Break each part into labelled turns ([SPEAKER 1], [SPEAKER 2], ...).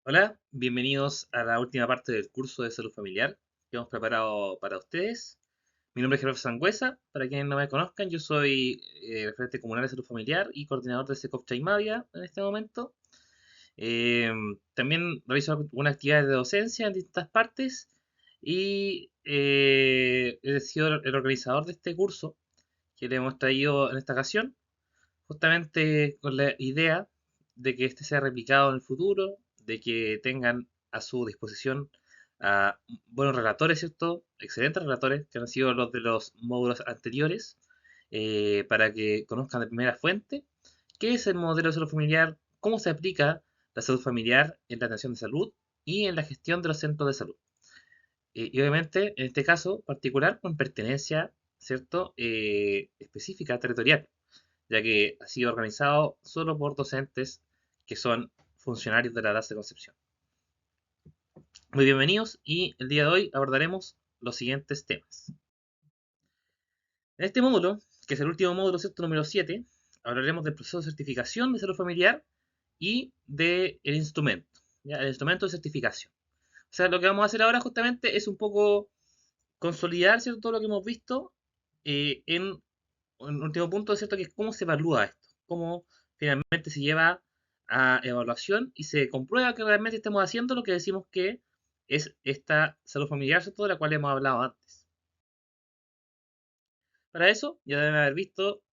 [SPEAKER 1] Hola, bienvenidos a la última parte del curso de salud familiar que hemos preparado para ustedes. Mi nombre es Gerardo Sangüesa. Para quienes no me conozcan, yo soy referente comunal de salud familiar y coordinador de SECOP Chaimavia en este momento. Eh, También realizo algunas actividades de docencia en distintas partes y he sido el organizador de este curso que le hemos traído en esta ocasión, justamente con la idea de que este sea replicado en el futuro, de que tengan a su disposición a buenos relatores, ¿cierto? Excelentes relatores, que han sido los de los módulos anteriores, para que conozcan de primera fuente qué es el modelo de salud familiar, cómo se aplica la salud familiar en la atención de salud y en la gestión de los centros de salud. Y obviamente, en este caso particular, con pertenencia, ¿cierto? Específica, territorial, ya que ha sido organizado solo por docentes que son funcionarios de la DAS de Concepción. Muy bienvenidos y el día de hoy abordaremos los siguientes temas. En este módulo, que es el último módulo, ¿cierto? Número 7, hablaremos del proceso de certificación de salud familiar y del instrumento, ¿ya? El instrumento de certificación. O sea, lo que vamos a hacer ahora justamente es un poco consolidar, ¿cierto? Todo lo que hemos visto en un último punto, ¿cierto? Que es cómo se evalúa esto, cómo finalmente se lleva a evaluación y se comprueba que realmente estamos haciendo lo que decimos que es esta salud familiar, ¿cierto? De la cual hemos hablado antes. Para eso, ya deben haber visto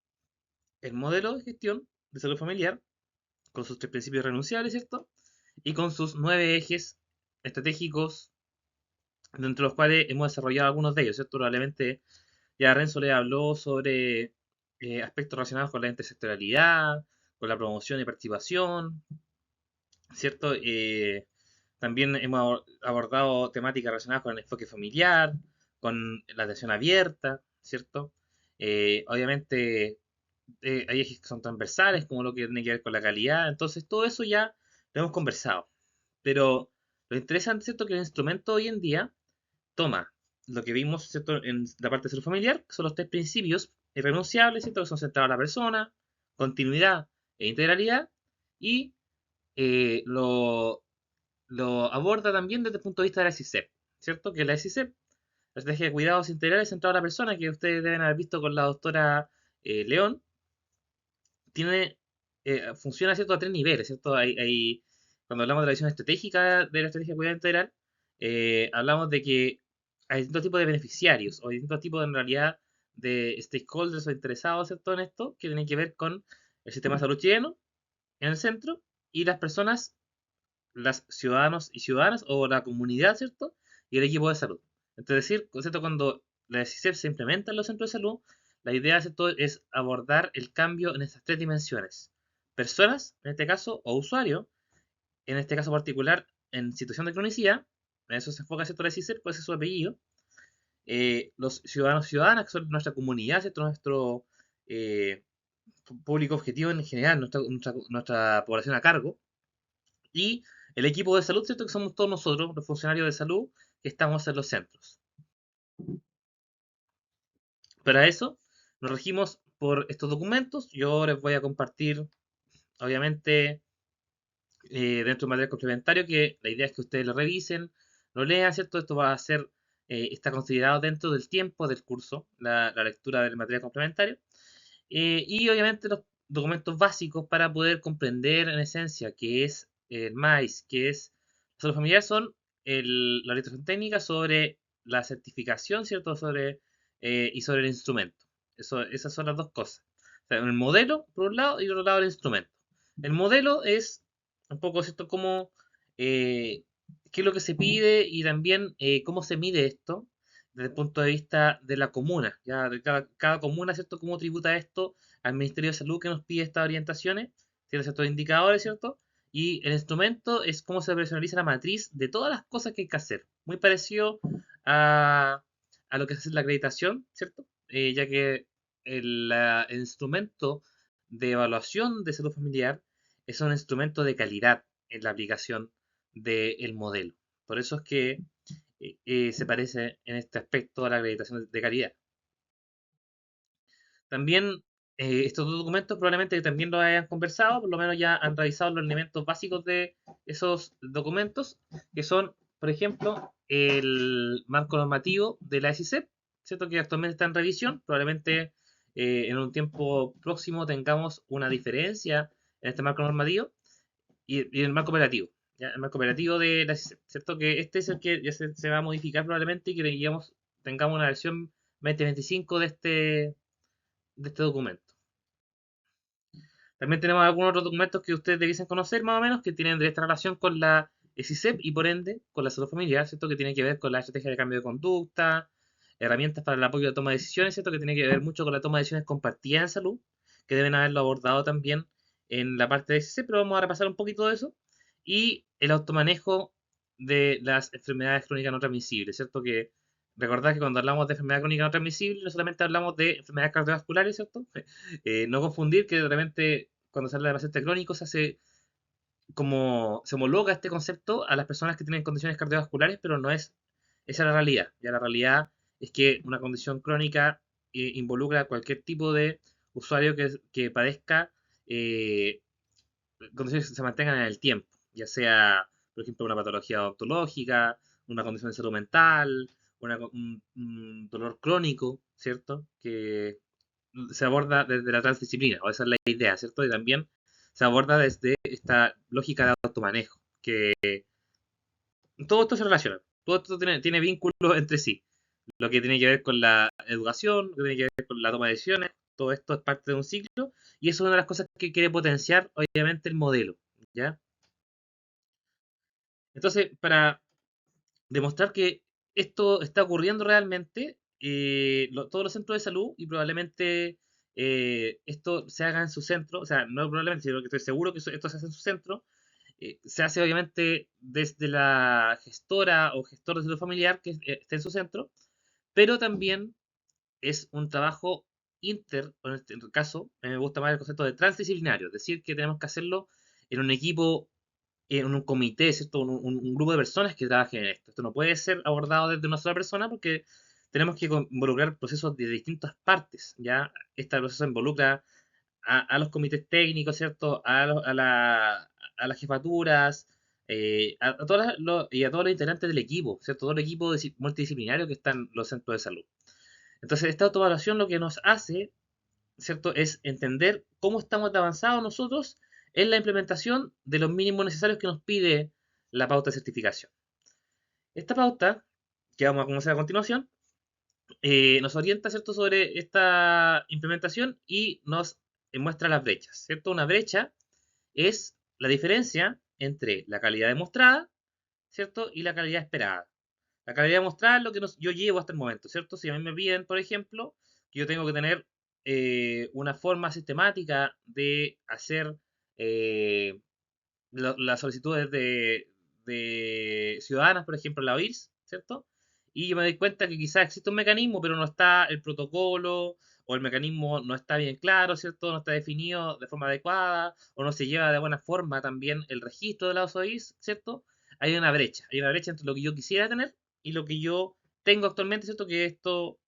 [SPEAKER 1] el modelo de gestión de salud familiar, con sus tres principios renunciables, ¿cierto? Y con sus 9 ejes estratégicos, dentro de los cuales hemos desarrollado algunos de ellos, ¿cierto? Probablemente ya Renzo le habló sobre aspectos relacionados con la intersectorialidad, con la promoción y participación, ¿cierto? También hemos abordado temáticas relacionadas con el enfoque familiar, con la atención abierta, ¿cierto? Obviamente hay ejes que son transversales, como lo que tiene que ver con la calidad, entonces todo eso ya lo hemos conversado. Pero lo interesante, ¿cierto? Que el instrumento hoy en día toma lo que vimos, ¿cierto? En la parte de salud familiar, que son los tres principios irrenunciables, ¿cierto? Que son centrados en la persona, continuidad e integralidad, y lo aborda también desde el punto de vista de la SICEP, ¿cierto? Que la SICEP, la estrategia de cuidados integrales centrada en la persona, que ustedes deben haber visto con la doctora León, tiene, funciona, ¿cierto? A tres niveles, ¿cierto? Cuando hablamos de la visión estratégica de la estrategia de cuidado integral, hablamos de que hay distintos tipos de beneficiarios o distintos tipos, en realidad, de stakeholders o interesados, ¿cierto? En esto, que tienen que ver con el sistema de salud chileno en el centro y las personas, las ciudadanos y ciudadanas o la comunidad, ¿cierto? Y el equipo de salud. Es decir, ¿cierto? Cuando la SICEP se implementa en los centros de salud, la idea, ¿cierto? Es abordar el cambio en estas tres dimensiones. Personas, en este caso, o usuario, en este caso particular, en situación de cronicidad, en eso se enfoca, ¿cierto? La SICEP, pues es su apellido. Los ciudadanos y ciudadanas, que son nuestra comunidad, ¿cierto? Nuestro eh, público objetivo en general, nuestra población a cargo, y el equipo de salud, ¿cierto? Que somos todos nosotros, los funcionarios de salud, que estamos en los centros. Para eso, nos regimos por estos documentos. Yo les voy a compartir, obviamente, dentro de un material complementario, que la idea es que ustedes lo revisen, lo lean, ¿cierto? Esto va a ser, está considerado dentro del tiempo del curso, la lectura del material complementario. Y obviamente los documentos básicos para poder comprender en esencia qué es el MAIS, qué es la salud familiar, son la orientación técnica sobre la certificación, ¿cierto? Y sobre el instrumento. Esas son las dos cosas. O sea, el modelo, por un lado, y por otro lado, el instrumento. El modelo es un poco, ¿cierto? Cómo, eh, qué es lo que se pide y también cómo se mide esto desde el punto de vista de la comuna, ya de cada comuna, ¿cierto? Cómo tributa esto al Ministerio de Salud que nos pide estas orientaciones, tiene ciertos indicadores, ¿cierto? Y el instrumento es cómo se personaliza la matriz de todas las cosas que hay que hacer. Muy parecido a, a lo que es la acreditación, ¿cierto? Ya que el instrumento de evaluación de salud familiar es un instrumento de calidad en la aplicación del modelo. Por eso es que se parece en este aspecto a la acreditación de calidad. También Estos dos documentos probablemente también lo hayan conversado, por lo menos ya han revisado los elementos básicos de esos documentos, que son, por ejemplo, el marco normativo de la SICEP, ¿cierto? Que actualmente está en revisión. Probablemente en un tiempo próximo tengamos una diferencia en este marco normativo y en el marco operativo. ¿Ya? El marco operativo de la SICEP, ¿cierto? Que este es el que ya se va a modificar probablemente y que digamos, tengamos una versión 2025 de este documento. También tenemos algunos otros documentos que ustedes debiesen conocer más o menos, que tienen directa relación con la SICEP y por ende con la salud familiar, ¿cierto? Que tiene que ver con la estrategia de cambio de conducta, herramientas para el apoyo de toma de decisiones, ¿cierto? Que tiene que ver mucho con la toma de decisiones compartidas en salud, que deben haberlo abordado también en la parte de SICEP, pero vamos a repasar un poquito de eso. Y el automanejo de las enfermedades crónicas no transmisibles, ¿cierto? Que recordad que cuando hablamos de enfermedad crónica no transmisible, no solamente hablamos de enfermedades cardiovasculares, ¿cierto? No confundir que de repente cuando se habla de paciente crónico se hace como se homologa este concepto a las personas que tienen condiciones cardiovasculares, pero no es esa es la realidad. Ya la realidad es que una condición crónica involucra a cualquier tipo de usuario que padezca eh, condiciones que se mantengan en el tiempo, ya sea, por ejemplo, una patología odontológica, una condición de salud mental, un dolor crónico, ¿cierto? Que se aborda desde la transdisciplina, o esa es la idea, ¿cierto? Y también se aborda desde esta lógica de automanejo, que todo esto se relaciona, todo esto tiene vínculos entre sí, lo que tiene que ver con la educación, lo que tiene que ver con la toma de decisiones, todo esto es parte de un ciclo, y eso es una de las cosas que quiere potenciar, obviamente, el modelo, ¿ya? Entonces, para demostrar que esto está ocurriendo realmente, todos los centros de salud y probablemente esto se haga en su centro, o sea, no probablemente, sino que estoy seguro que esto se hace en su centro, se hace obviamente desde la gestora o gestor de salud familiar que esté en su centro, pero también es un trabajo o en este caso, a mí me gusta más el concepto de transdisciplinario, es decir, que tenemos que hacerlo en un equipo en un comité, ¿cierto? Un grupo de personas que trabajen en esto. Esto no puede ser abordado desde una sola persona porque tenemos que involucrar procesos de distintas partes, ¿ya? Este proceso involucra a los comités técnicos, ¿cierto? A las jefaturas, a y a todos los integrantes del equipo, ¿cierto? Todo el equipo multidisciplinario que está en los centros de salud. Entonces, esta autoevaluación lo que nos hace, ¿cierto? Es entender cómo estamos de avanzados nosotros en la implementación de los mínimos necesarios que nos pide la pauta de certificación. Esta pauta, que vamos a conocer a continuación, nos orienta, ¿cierto?, sobre esta implementación y nos muestra las brechas, ¿cierto? Una brecha es la diferencia entre la calidad demostrada, ¿cierto?, y la calidad esperada. La calidad demostrada es lo que yo llevo hasta el momento, ¿cierto? Si a mí me piden, por ejemplo, que yo tengo que tener una forma sistemática de hacer eh, las solicitudes de ciudadanas, por ejemplo, la OIRS, ¿cierto? Y yo me doy cuenta que quizás existe un mecanismo, pero no está el protocolo o el mecanismo no está bien claro, ¿cierto? No está definido de forma adecuada o no se lleva de buena forma también el registro de las OIRS, ¿cierto? Hay una brecha entre lo que yo quisiera tener y lo que yo tengo actualmente, ¿cierto? Que esto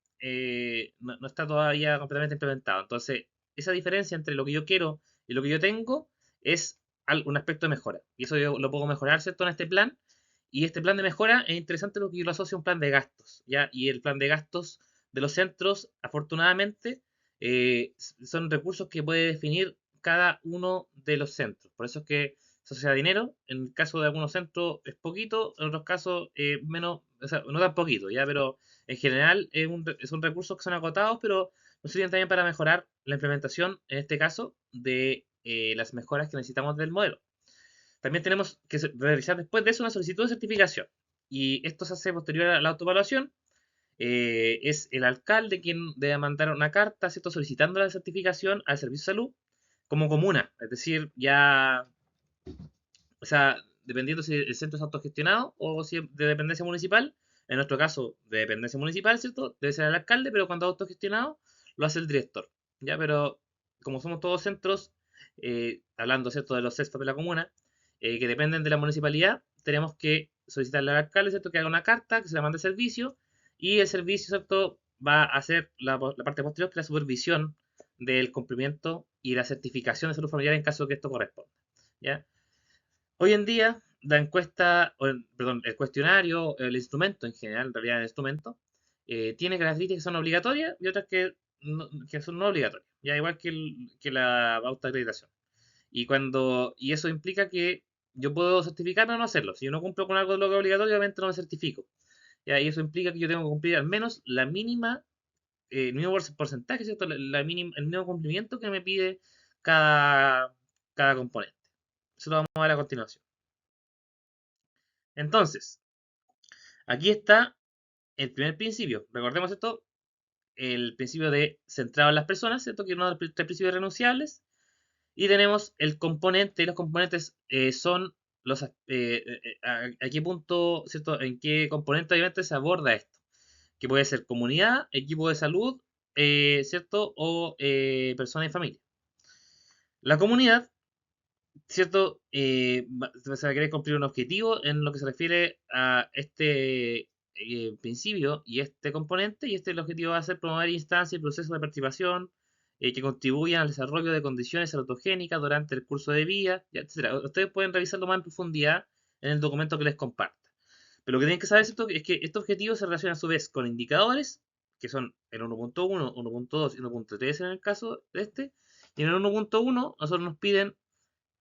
[SPEAKER 1] no está todavía completamente implementado. Entonces, esa diferencia entre lo que yo quiero y lo que yo tengo es un aspecto de mejora. Y eso yo lo puedo mejorar, ¿cierto? En este plan. Y este plan de mejora es interesante porque yo lo asocio a un plan de gastos, ¿ya? Y el plan de gastos de los centros, afortunadamente, son recursos que puede definir cada uno de los centros. Por eso es que se asocia dinero. En el caso de algunos centros es poquito, en otros casos menos, o sea, no tan poquito, ¿ya? Pero en general son recursos que son agotados, pero nos sirven también para mejorar la implementación, en este caso, de las mejoras que necesitamos del modelo. También tenemos que realizar después de eso una solicitud de certificación. Y esto se hace posterior a la autoevaluación. Es el alcalde quien debe mandar una carta, ¿cierto?, solicitando la certificación al Servicio de Salud como comuna. Es decir, ya, o sea, dependiendo si el centro es autogestionado o si es de dependencia municipal. En nuestro caso, de dependencia municipal, ¿cierto? Debe ser el alcalde, pero cuando es autogestionado, lo hace el director. ¿Ya? Pero como somos todos centros, hablando, ¿cierto?, de los CESFA de la comuna, que dependen de la municipalidad, tenemos que solicitarle al alcalde, ¿cierto?, que haga una carta, que se la mande servicio, y el servicio, ¿cierto?, va a hacer la parte posterior, que es la supervisión del cumplimiento y la certificación de salud familiar en caso de que esto corresponda. ¿Ya? Hoy en día, la encuesta, perdón, el cuestionario, el instrumento en general, en realidad el instrumento, tiene características que son obligatorias y otras que son no obligatorias, ya igual que la pauta de acreditación. Y eso implica que yo puedo certificarme o no hacerlo. Si yo no cumplo con algo de lo que es obligatorio, obviamente no me certifico. ¿Ya? Y eso implica que yo tengo que cumplir al menos la mínima, el mínimo porcentaje, ¿cierto? El mínimo cumplimiento que me pide cada, cada componente. Eso lo vamos a ver a continuación. Entonces, aquí está el primer principio. Recordemos esto, el principio de centrado en las personas, ¿cierto? Que es uno de los tres principios renunciables. Y tenemos el componente, y los componentes son a qué punto, ¿cierto? En qué componente obviamente se aborda esto. Que puede ser comunidad, equipo de salud, ¿cierto? O persona y familia. La comunidad, ¿cierto? Se va a querer cumplir un objetivo en lo que se refiere a este principio y este componente, y el objetivo va a ser promover instancias y procesos de participación que contribuyan al desarrollo de condiciones salutogénicas durante el curso de vida, y etcétera. Ustedes pueden revisarlo más en profundidad en el documento que les comparto. Pero lo que tienen que saber es que estos objetivos se relacionan a su vez con indicadores, que son el 1.1, 1.2 y 1.3 en el caso de este. Y en el 1.1 nosotros nos piden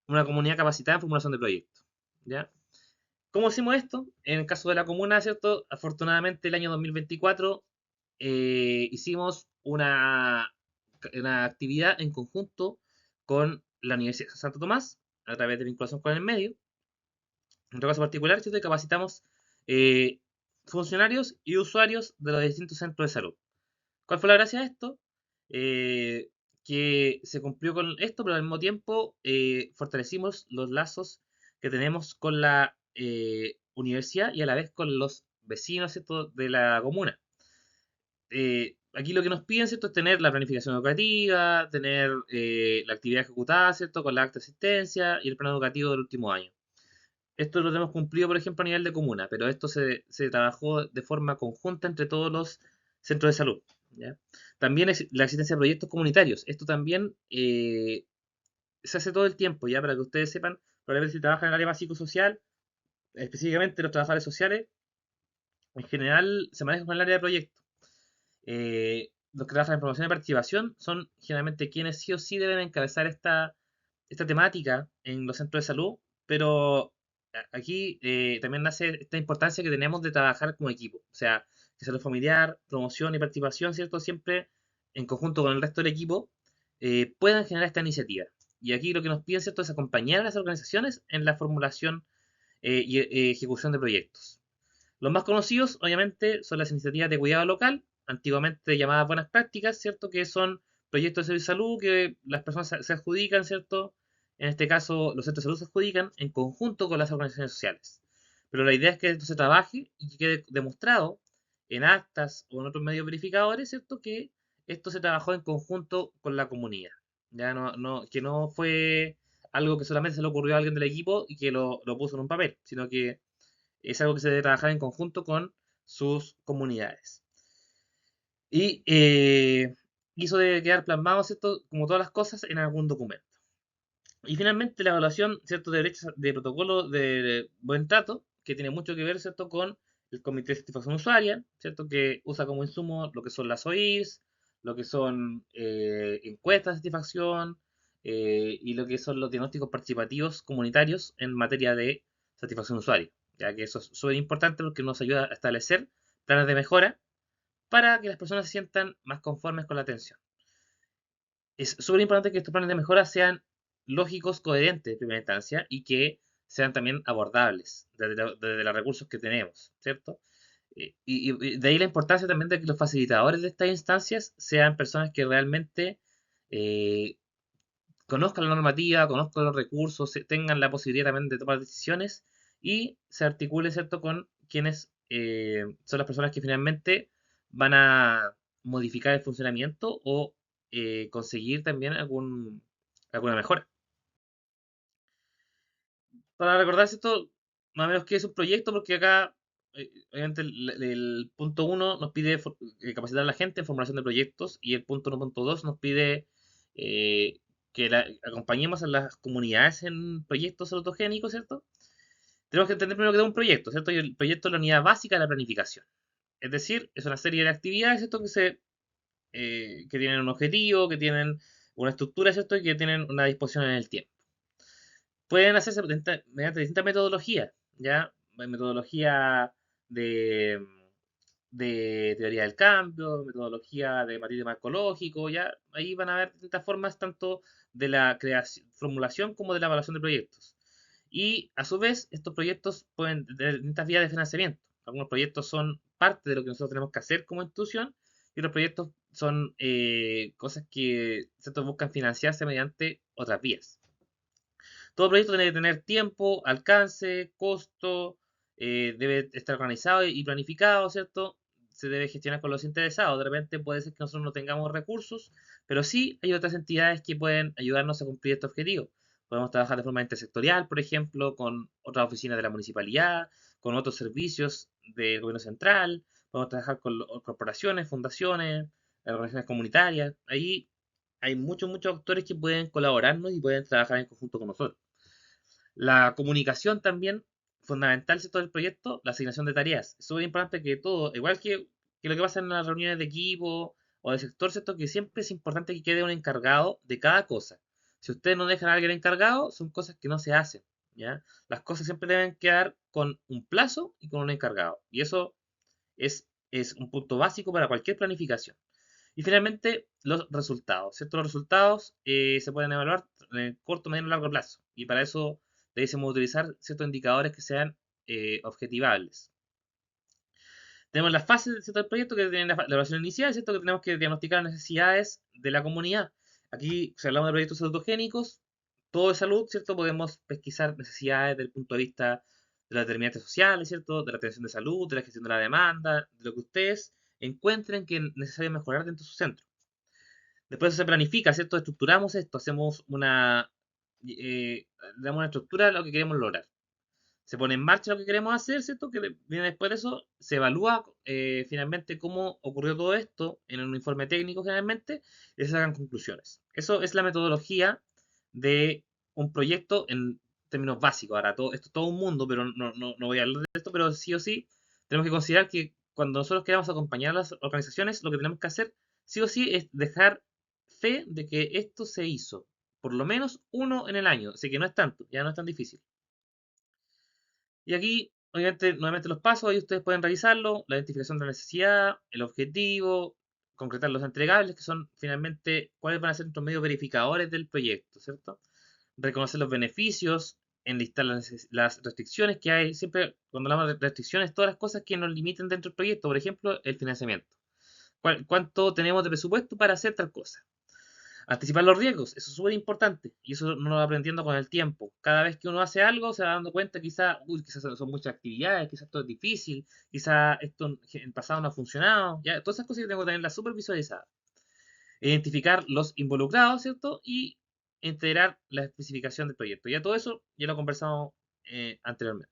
[SPEAKER 1] una comunidad capacitada en formulación de proyectos. ¿Ya? ¿Cómo hicimos esto? En el caso de la comuna, ¿cierto? Afortunadamente el año 2024 hicimos una actividad en conjunto con la Universidad de Santo Tomás, a través de vinculación con el medio. En otro caso particular, ¿cierto? Capacitamos eh, funcionarios y usuarios de los distintos centros de salud. ¿Cuál fue la gracia de esto? Eh, que se cumplió con esto, pero al mismo tiempo fortalecimos los lazos que tenemos con la universidad y a la vez con los vecinos, ¿cierto? De la comuna. Aquí lo que nos piden, ¿cierto? Es tener la planificación educativa, tener la actividad ejecutada, ¿cierto? Con la acta de asistencia y el plan educativo del último año. Esto lo tenemos cumplido, por ejemplo, a nivel de comuna, pero esto se trabajó de forma conjunta entre todos los centros de salud. ¿Ya? También es la existencia de proyectos comunitarios. Esto también se hace todo el tiempo, ya para que ustedes sepan, probablemente si trabajan en el área más psicosocial, específicamente los trabajadores sociales, en general se manejan con el área de proyectos. Los que trabajan en promoción y participación son generalmente quienes sí o sí deben encabezar esta temática en los centros de salud, pero aquí también nace esta importancia que tenemos de trabajar como equipo, o sea, que salud familiar, promoción y participación, ¿cierto? Siempre en conjunto con el resto del equipo puedan generar esta iniciativa. Y aquí lo que nos piden, ¿cierto?, es acompañar a las organizaciones en la formulación y ejecución de proyectos. Los más conocidos, obviamente, son las iniciativas de cuidado local, antiguamente llamadas buenas prácticas, ¿cierto? Que son proyectos de salud que las personas se adjudican, ¿cierto? En este caso, los centros de salud se adjudican en conjunto con las organizaciones sociales. Pero la idea es que esto se trabaje y que quede demostrado en actas o en otros medios verificadores, ¿cierto? Que esto se trabajó en conjunto con la comunidad. Ya que no fue algo que solamente se le ocurrió a alguien del equipo y que lo puso en un papel, sino que es algo que se debe trabajar en conjunto con sus comunidades. Y eso debe quedar plasmado, ¿cierto? Como todas las cosas, en algún documento. Y finalmente la evaluación, ¿cierto? De protocolo de buen trato, que tiene mucho que ver, ¿cierto? Con el Comité de Satisfacción Usuaria, ¿cierto? Que usa como insumo lo que son las OIRs, lo que son encuestas de satisfacción y lo que son los diagnósticos participativos comunitarios en materia de satisfacción usuaria, ya que eso es súper importante porque nos ayuda a establecer planes de mejora para que las personas se sientan más conformes con la atención. Es súper importante que estos planes de mejora sean lógicos, coherentes en primera instancia y que sean también abordables desde los recursos que tenemos, ¿cierto? Y de ahí la importancia también de que los facilitadores de estas instancias sean personas que realmente eh, conozcan la normativa, conozcan los recursos, tengan la posibilidad también de tomar decisiones y se articule, ¿cierto?, con quienes son las personas que finalmente van a modificar el funcionamiento o conseguir también alguna mejora. Para recordarse esto, más o menos qué es un proyecto, porque acá, obviamente, el punto uno nos pide capacitar a la gente en formulación de proyectos y el punto 1.2 nos pide que acompañemos a las comunidades en proyectos autogénicos, ¿cierto? Tenemos que entender primero que es un proyecto, ¿cierto? Y el proyecto es la unidad básica de la planificación. Es decir, es una serie de actividades, ¿cierto? Que tienen un objetivo, que tienen una estructura, ¿cierto? Y que tienen una disposición en el tiempo. Pueden hacerse mediante distintas metodologías, ¿ya? Metodología de, de teoría del cambio, metodología de matiz ecológico, ¿ya? Ahí van a haber distintas formas tanto de la creación, formulación como de la evaluación de proyectos. Y a su vez, estos proyectos pueden tener distintas vías de financiamiento. Algunos proyectos son parte de lo que nosotros tenemos que hacer como institución y otros proyectos son cosas que ¿cierto? Buscan financiarse mediante otras vías. Todo proyecto tiene que tener tiempo, alcance, costo, debe estar organizado y planificado, ¿cierto? Se debe gestionar con los interesados. De repente puede ser que nosotros no tengamos recursos, pero sí hay otras entidades que pueden ayudarnos a cumplir este objetivo. Podemos trabajar de forma intersectorial, por ejemplo, con otras oficinas de la municipalidad, con otros servicios del gobierno central. Podemos trabajar con corporaciones, fundaciones, organizaciones comunitarias. Ahí hay muchos actores que pueden colaborarnos y pueden trabajar en conjunto con nosotros. La comunicación también, fundamental, ¿cierto? Del proyecto, la asignación de tareas. Es súper importante que todo, igual que lo que pasa en las reuniones de equipo o de sector, ¿cierto? Que siempre es importante que quede un encargado de cada cosa. Si ustedes no dejan a alguien encargado, son cosas que no se hacen, ¿ya? Las cosas siempre deben quedar con un plazo y con un encargado. Y eso es un punto básico para cualquier planificación. Y finalmente, los resultados, ¿cierto? Los resultados se pueden evaluar en corto, mediano y largo plazo. Y para eso debemos utilizar ciertos indicadores que sean objetivables. Tenemos las fases ¿cierto? Del proyecto que tienen la evaluación inicial, ¿cierto? Que tenemos que diagnosticar las necesidades de la comunidad. Aquí, si hablamos de proyectos autogénicos, todo de salud, ¿cierto? Podemos pesquisar necesidades desde el punto de vista de las determinantes sociales, ¿cierto? De la atención de salud, de la gestión de la demanda, de lo que ustedes encuentren que es necesario mejorar dentro de su centro. Después se planifica, ¿cierto? Estructuramos esto, hacemos eh, damos una estructura de lo que queremos lograr. Se pone en marcha lo que queremos hacer, ¿cierto? Que viene después de eso, se evalúa finalmente cómo ocurrió todo esto en un informe técnico generalmente y se sacan conclusiones. Eso es la metodología de un proyecto en términos básicos. Ahora, esto es todo un mundo, pero no voy a hablar de esto, pero sí o sí tenemos que considerar que cuando nosotros queramos acompañar a las organizaciones, lo que tenemos que hacer sí o sí es dejar fe de que esto se hizo. Por lo menos uno en el año. Así que no es tanto, ya no es tan difícil. Y aquí, obviamente, nuevamente los pasos, ahí ustedes pueden revisarlo, la identificación de la necesidad, el objetivo, concretar los entregables, que son finalmente cuáles van a ser nuestros medios verificadores del proyecto, ¿cierto? Reconocer los beneficios, enlistar las restricciones que hay. Siempre cuando hablamos de restricciones, todas las cosas que nos limiten dentro del proyecto, por ejemplo, el financiamiento. ¿Cuánto tenemos de presupuesto para hacer tal cosa? Anticipar los riesgos, eso es súper importante y eso uno lo va aprendiendo con el tiempo. Cada vez que uno hace algo se va dando cuenta quizás son muchas actividades, quizás esto es difícil, quizás esto en el pasado no ha funcionado, ya, todas esas cosas que tengo que tenerlas súper visualizadas. Identificar los involucrados, ¿cierto? Y integrar la especificación del proyecto. Ya todo eso ya lo conversamos anteriormente.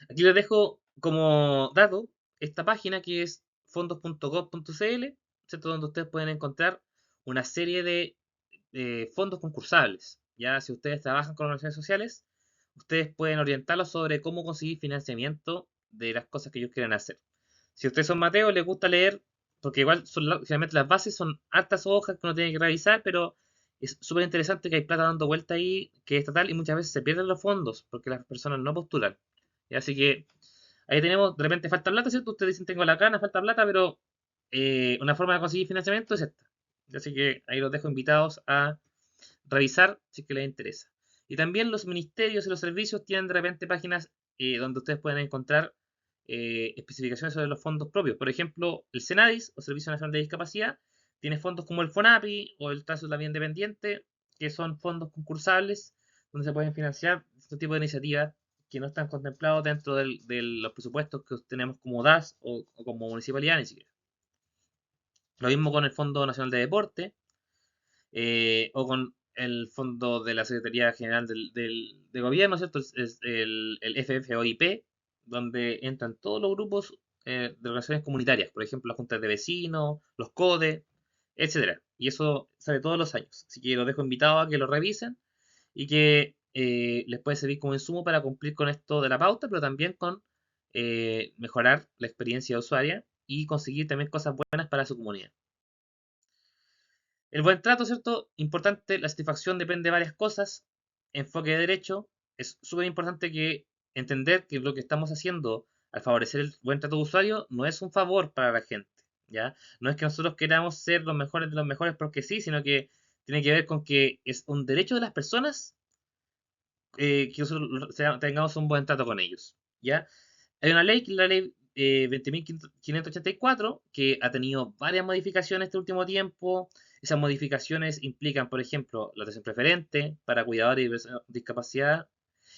[SPEAKER 1] Aquí les dejo como dato esta página que es fondos.gov.cl, ¿cierto? Donde ustedes pueden encontrar una serie de fondos concursables. Ya si ustedes trabajan con organizaciones sociales, ustedes pueden orientarlos sobre cómo conseguir financiamiento de las cosas que ellos quieren hacer. Si ustedes son Mateo, les gusta leer, porque igual generalmente las bases son hartas hojas que uno tiene que revisar, pero es súper interesante que hay plata dando vuelta ahí, que es estatal, y muchas veces se pierden los fondos porque las personas no postulan. Y así que ahí tenemos, de repente falta plata, ¿cierto? Ustedes dicen tengo la gana, falta plata, pero una forma de conseguir financiamiento es esta. Así que ahí los dejo invitados a revisar si es que les interesa. Y también los ministerios y los servicios tienen de repente páginas donde ustedes pueden encontrar especificaciones sobre los fondos propios. Por ejemplo, el Senadis, o Servicio Nacional de Discapacidad, tiene fondos como el FONAPI o el Trazo de la Vía Independiente, que son fondos concursables donde se pueden financiar este tipo de iniciativas que no están contemplados dentro de los presupuestos que tenemos como DAS o como municipalidad ni siquiera. Lo mismo con el Fondo Nacional de Deporte, o con el fondo de la Secretaría General de Gobierno, ¿cierto? Es el FFOIP, donde entran todos los grupos de organizaciones comunitarias, por ejemplo, las juntas de vecinos, los CODE, etcétera. Y eso sale todos los años. Así que los dejo invitados a que lo revisen y que les puede servir como insumo para cumplir con esto de la pauta, pero también con mejorar la experiencia usuaria y conseguir también cosas buenas para su comunidad. El buen trato, ¿cierto? Importante, la satisfacción depende de varias cosas. Enfoque de derecho, es súper importante que entender que lo que estamos haciendo al favorecer el buen trato de usuario no es un favor para la gente, ¿ya? No es que nosotros queramos ser los mejores de los mejores porque sí, sino que tiene que ver con que es un derecho de las personas que nosotros tengamos un buen trato con ellos, ¿ya? Hay una ley, que es la ley 20.584, que ha tenido varias modificaciones este último tiempo. Esas modificaciones implican, por ejemplo, la atención preferente para cuidadores y personas con discapacidad,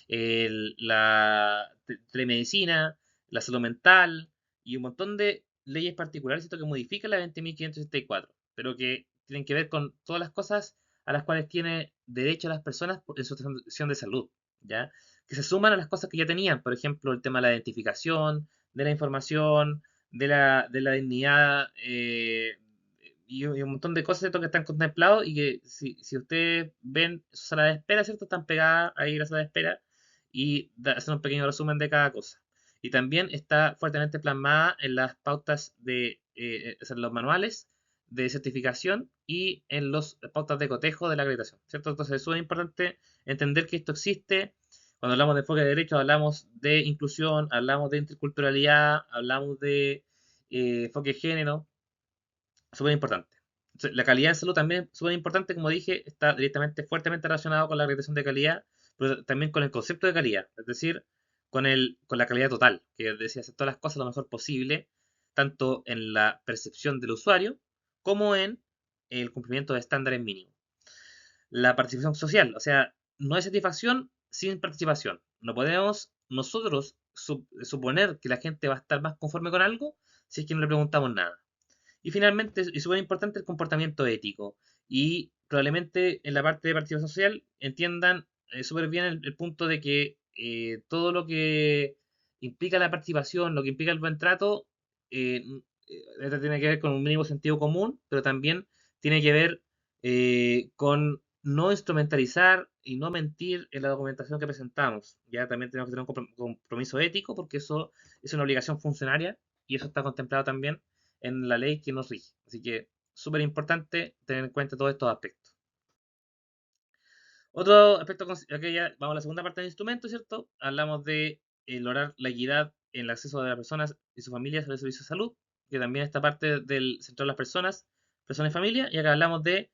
[SPEAKER 1] la telemedicina, la salud mental y un montón de leyes particulares, ¿cierto?, que modifican la 20.584, pero que tienen que ver con todas las cosas a las cuales tiene derecho las personas en su situación de salud, ¿ya? Que se suman a las cosas que ya tenían, por ejemplo, el tema de la identificación, de la información, de la dignidad, y un montón de cosas, ¿cierto?, que están contemplados y que si ustedes ven su sala de espera, ¿cierto?, están pegadas ahí a la sala de espera y hacen un pequeño resumen de cada cosa. Y también está fuertemente plasmada en las pautas o sea, en los manuales de certificación y en las pautas de cotejo de la acreditación, ¿cierto? Entonces es súper importante entender que esto existe. Cuando hablamos de enfoque de derecho, hablamos de inclusión, hablamos de interculturalidad, hablamos de enfoque de género, súper importante. La calidad de salud también es súper importante, como dije, está directamente, fuertemente relacionado con la acreditación de calidad, pero también con el concepto de calidad, es decir, con la calidad total, que decía hacer todas las cosas lo mejor posible, tanto en la percepción del usuario como en el cumplimiento de estándares mínimos. La participación social, o sea, no hay satisfacción sin participación. No podemos nosotros suponer que la gente va a estar más conforme con algo si es que no le preguntamos nada. Y finalmente, y súper importante, el comportamiento ético. Y probablemente en la parte de participación social entiendan súper bien el punto de que todo lo que implica la participación, lo que implica el buen trato, esto tiene que ver con un mínimo sentido común, pero también tiene que ver con no instrumentalizar y no mentir en la documentación que presentamos. Ya también tenemos que tener un compromiso ético porque eso es una obligación funcionaria y eso está contemplado también en la ley que nos rige. Así que súper importante tener en cuenta todos estos aspectos. Otro aspecto, aquí ya vamos a la segunda parte del instrumento, ¿cierto? Hablamos de lograr la equidad en el acceso de las personas y sus familias al servicio de salud, que también está parte del centro de las personas y familias, y acá hablamos de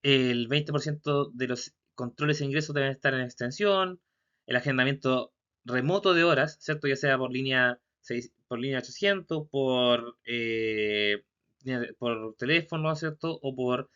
[SPEAKER 1] el 20% de los controles e ingresos deben estar en extensión, el agendamiento remoto de horas, ¿cierto? Ya sea por línea 6, por línea 800, por teléfono, ¿cierto? O por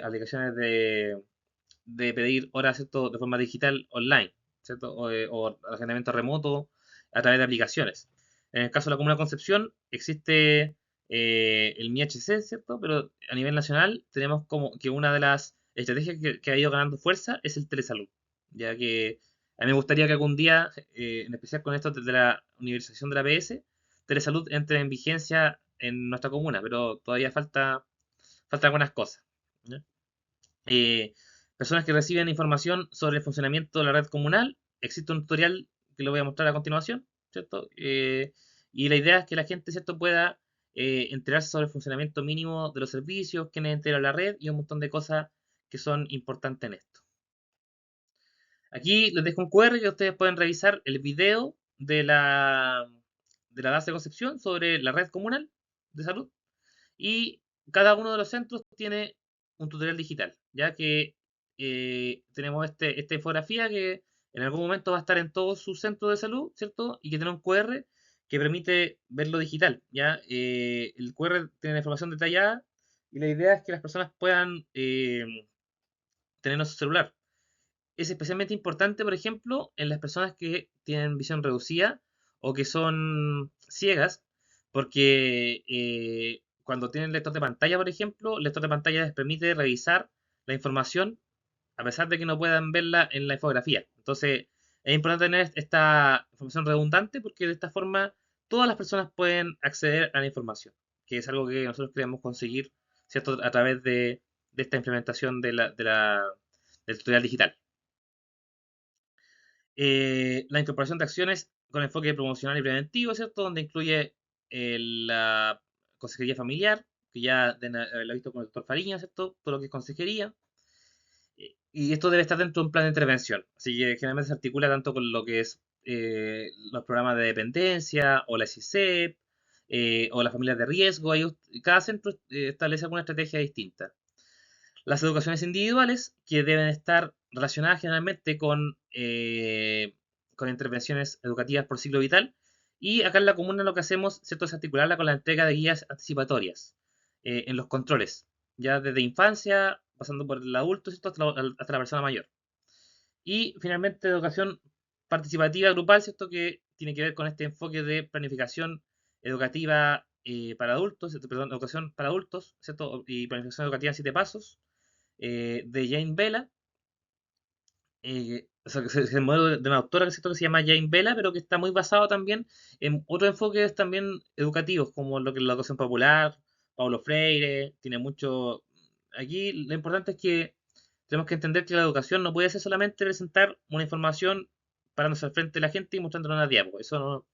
[SPEAKER 1] aplicaciones de pedir horas, ¿cierto? De forma digital online, ¿cierto? O agendamiento remoto a través de aplicaciones. En el caso de la Comuna de Concepción existe el MIHC, ¿cierto? Pero a nivel nacional tenemos como que una de las estrategias que ha ido ganando fuerza es el telesalud, ya que a mí me gustaría que algún día, en especial con esto de la universalización de la APS, telesalud entre en vigencia en nuestra comuna, pero todavía falta algunas cosas. ¿Ya? eh, Personas que reciben información sobre el funcionamiento de la red comunal. Existe un tutorial que lo voy a mostrar a continuación, ¿cierto? Y la idea es que la gente, ¿cierto?, pueda enterarse sobre el funcionamiento mínimo de los servicios, quiénes integran la red y un montón de cosas que son importantes en esto. Aquí les dejo un QR que ustedes pueden revisar el video de la base de concepción sobre la red comunal de salud y cada uno de los centros tiene un tutorial digital, ya que tenemos esta infografía que en algún momento va a estar en todos sus centros de salud, ¿cierto? Y que tiene un QR que permite verlo digital, ¿ya? El QR tiene información detallada y la idea es que las personas puedan tenerlo en su celular. Es especialmente importante, por ejemplo, en las personas que tienen visión reducida o que son ciegas, porque cuando tienen lector de pantalla, por ejemplo, el lector de pantalla les permite revisar la información a pesar de que no puedan verla en la infografía. Entonces, es importante tener esta información redundante porque de esta forma todas las personas pueden acceder a la información, que es algo que nosotros queremos conseguir ¿cierto? A través de esta implementación del tutorial digital. La incorporación de acciones con enfoque promocional y preventivo, ¿cierto? Donde incluye la consejería familiar, que ya lo he visto con el doctor Fariña, ¿cierto? Todo lo que es consejería. Y esto debe estar dentro de un plan de intervención. Así que generalmente se articula tanto con lo que es los programas de dependencia o la SICEP o las familias de riesgo. Cada centro establece alguna estrategia distinta. Las educaciones individuales, que deben estar relacionadas generalmente con intervenciones educativas por ciclo vital. Y acá en la comuna lo que hacemos, ¿cierto?, es articularla con la entrega de guías anticipatorias en los controles, ya desde infancia, pasando por el adulto, ¿cierto?, hasta la persona mayor. Y finalmente, educación participativa grupal, ¿cierto?, que tiene que ver con este enfoque de planificación educativa para adultos, perdón, educación para adultos, ¿cierto?, y planificación educativa en 7 pasos, de Jane Vela, o sea, que es el modelo de una autora que se llama Jane Vela, pero que está muy basado también en otros enfoques también educativos, como lo que es la educación popular, Paulo Freire, tiene mucho... Aquí lo importante es que tenemos que entender que la educación no puede ser solamente presentar una información parándose al frente de la gente y mostrándola en una diapo. Eso no,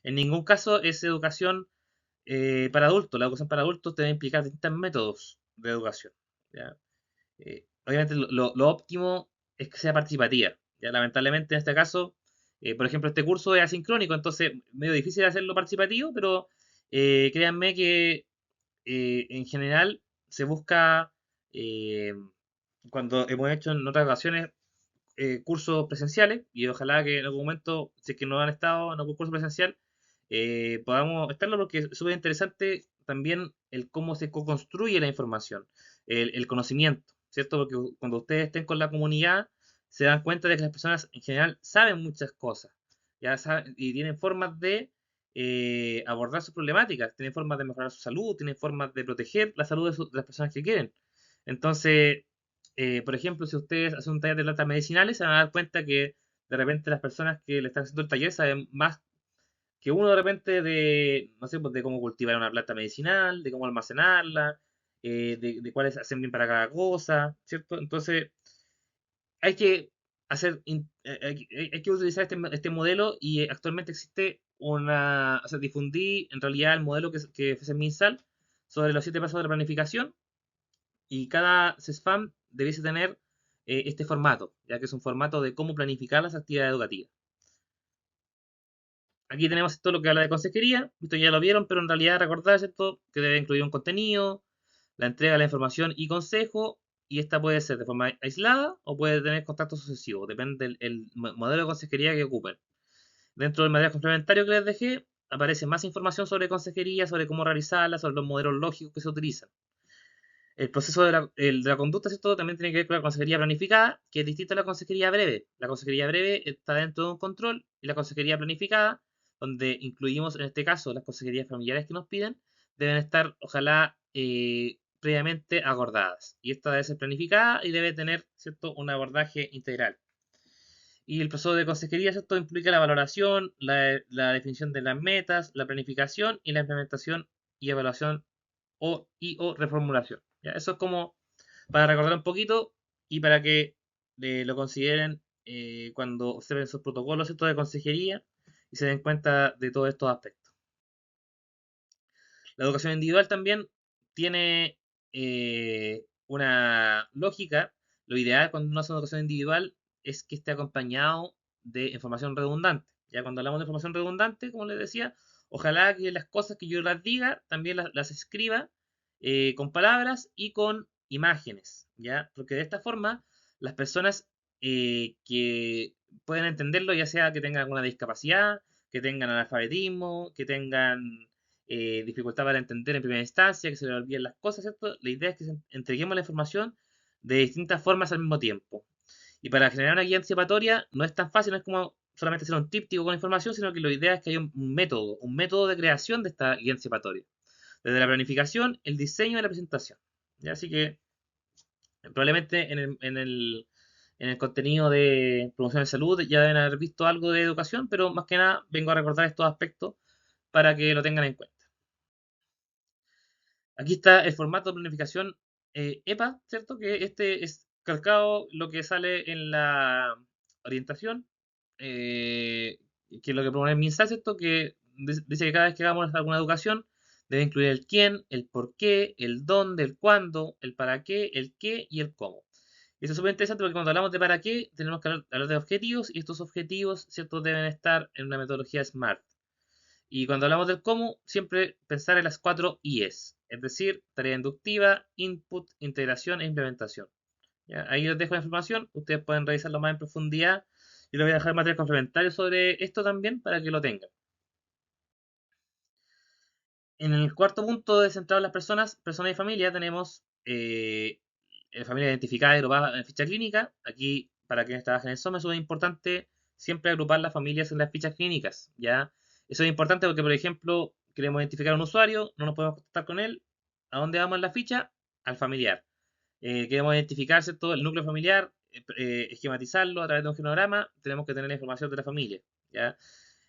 [SPEAKER 1] en ningún caso es educación para adultos. La educación para adultos debe implicar distintos métodos de educación. ¿Ya? Obviamente lo óptimo es que sea participativa. ¿Ya? Lamentablemente en este caso, por ejemplo, este curso es asincrónico, entonces medio difícil hacerlo participativo, pero créanme que en general se busca, eh, cuando hemos hecho en otras ocasiones cursos presenciales, y ojalá que en algún momento, si es que no han estado en algún curso presencial, podamos estarlo porque es súper interesante también el cómo se co-construye la información, el conocimiento, ¿cierto? Porque cuando ustedes estén con la comunidad, se dan cuenta de que las personas en general saben muchas cosas, ya saben, y tienen formas de abordar sus problemáticas, tienen formas de mejorar su salud, tienen formas de proteger la salud de las personas que quieren. Entonces, por ejemplo, si ustedes hacen un taller de plantas medicinales, se van a dar cuenta que de repente las personas que le están haciendo el taller saben más que uno de repente de, no sé, pues de cómo cultivar una planta medicinal, de cómo almacenarla, de cuáles hacen bien para cada cosa, ¿cierto? Entonces, hay que hay que utilizar este modelo y actualmente existe o sea, difundí en realidad el modelo que ofrece MinSal sobre los 7 pasos de la planificación y cada CESFAM debiese tener este formato, ya que es un formato de cómo planificar las actividades educativas. Aquí tenemos esto lo que habla de consejería, esto ya lo vieron, pero en realidad recordar esto que debe incluir un contenido, la entrega de la información y consejo, y esta puede ser de forma aislada o puede tener contacto sucesivo, depende del modelo de consejería que ocupen. Dentro del material complementario que les dejé, aparece más información sobre consejería, sobre cómo realizarla, sobre los modelos lógicos que se utilizan. El proceso de la conducta, ¿cierto? También tiene que ver con la consejería planificada, que es distinta a la consejería breve. La consejería breve está dentro de un control y la consejería planificada, donde incluimos en este caso las consejerías familiares que nos piden, deben estar, ojalá, previamente acordadas. Y esta debe ser planificada y debe tener, ¿cierto?, un abordaje integral. Y el proceso de consejería, ¿cierto?, implica la valoración, la definición de las metas, la planificación y la implementación y evaluación o reformulación. ¿Ya? Eso es como para recordar un poquito y para que lo consideren cuando observen sus protocolos, ¿cierto?, de consejería y se den cuenta de todos estos aspectos. La educación individual también tiene una lógica. Lo ideal cuando uno hace una educación individual es que esté acompañado de información redundante. Ya cuando hablamos de información redundante, como les decía, ojalá que las cosas que yo las diga también las escriba con palabras y con imágenes, ¿ya? Porque de esta forma las personas que pueden entenderlo, ya sea que tengan alguna discapacidad, que tengan analfabetismo, que tengan dificultad para entender en primera instancia, que se le olviden las cosas, ¿cierto? La idea es que entreguemos la información de distintas formas al mismo tiempo. Y para generar una guía anticipatoria no es tan fácil, no es como solamente hacer un tríptico con información, sino que la idea es que haya un método de creación de esta guía anticipatoria. Desde la planificación, el diseño y la presentación. ¿Ya? Así que probablemente en el contenido de promoción de salud ya deben haber visto algo de educación, pero más que nada vengo a recordar estos aspectos para que lo tengan en cuenta. Aquí está el formato de planificación EPA, ¿cierto? Que este es calcado lo que sale en la orientación, eh, que es lo que propone el MinSal, ¿cierto? Que dice que cada vez que hagamos alguna educación debe incluir el quién, el por qué, el dónde, el cuándo, el para qué, el qué y el cómo. Y eso es súper interesante porque cuando hablamos de para qué, tenemos que hablar de objetivos y estos objetivos, ¿cierto? Deben estar en una metodología SMART. Y cuando hablamos del cómo, siempre pensar en las 4 IES, es decir, tarea inductiva, input, integración e implementación. ¿Ya? Ahí les dejo la información, ustedes pueden revisarlo más en profundidad. Y les voy a dejar material complementario sobre esto también para que lo tengan. En el cuarto punto de centrado en las personas y familia, tenemos familia identificada y agrupada en ficha clínica. Aquí, para quienes trabajan en SOME, es muy importante siempre agrupar las familias en las fichas clínicas. ¿Ya? Eso es importante porque, por ejemplo, queremos identificar a un usuario, no nos podemos contactar con él. ¿A dónde vamos en la ficha? Al familiar. Queremos identificar, ¿cierto?, el núcleo familiar, esquematizarlo a través de un genograma, tenemos que tener la información de la familia. ¿Ya?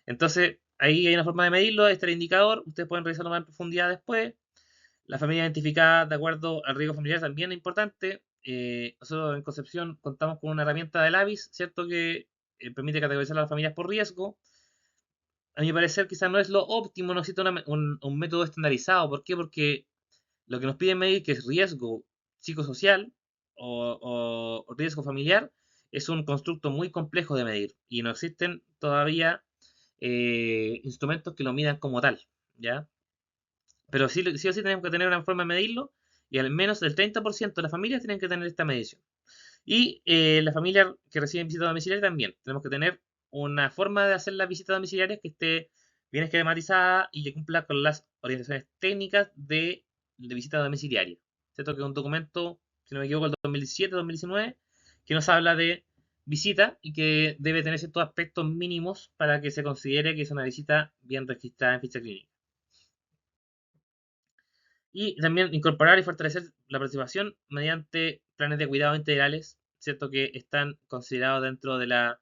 [SPEAKER 1] Entonces, ahí hay una forma de medirlo, este es el indicador, ustedes pueden revisarlo más en profundidad después. La familia identificada de acuerdo al riesgo familiar también es importante. Nosotros en Concepción contamos con una herramienta del AVIS, ¿cierto?, que permite categorizar a las familias por riesgo. A mi parecer quizás no es lo óptimo, no existe un método estandarizado. ¿Por qué? Porque lo que nos piden medir, que es riesgo psicosocial o riesgo familiar, es un constructo muy complejo de medir y no existen todavía instrumentos que lo midan como tal, ¿ya? Pero sí, sí o sí tenemos que tener una forma de medirlo y al menos el 30% de las familias tienen que tener esta medición. Y las familias que reciben visitas domiciliarias también. Tenemos que tener una forma de hacer las visitas domiciliarias que esté bien esquematizada y que cumpla con las orientaciones técnicas de visita domiciliaria. ¿Cierto? Que es un documento, si no me equivoco, el 2017-2019, que nos habla de visita y que debe tener ciertos aspectos mínimos para que se considere que es una visita bien registrada en ficha clínica. Y también incorporar y fortalecer la participación mediante planes de cuidado integrales, ¿cierto? Que están considerados dentro de la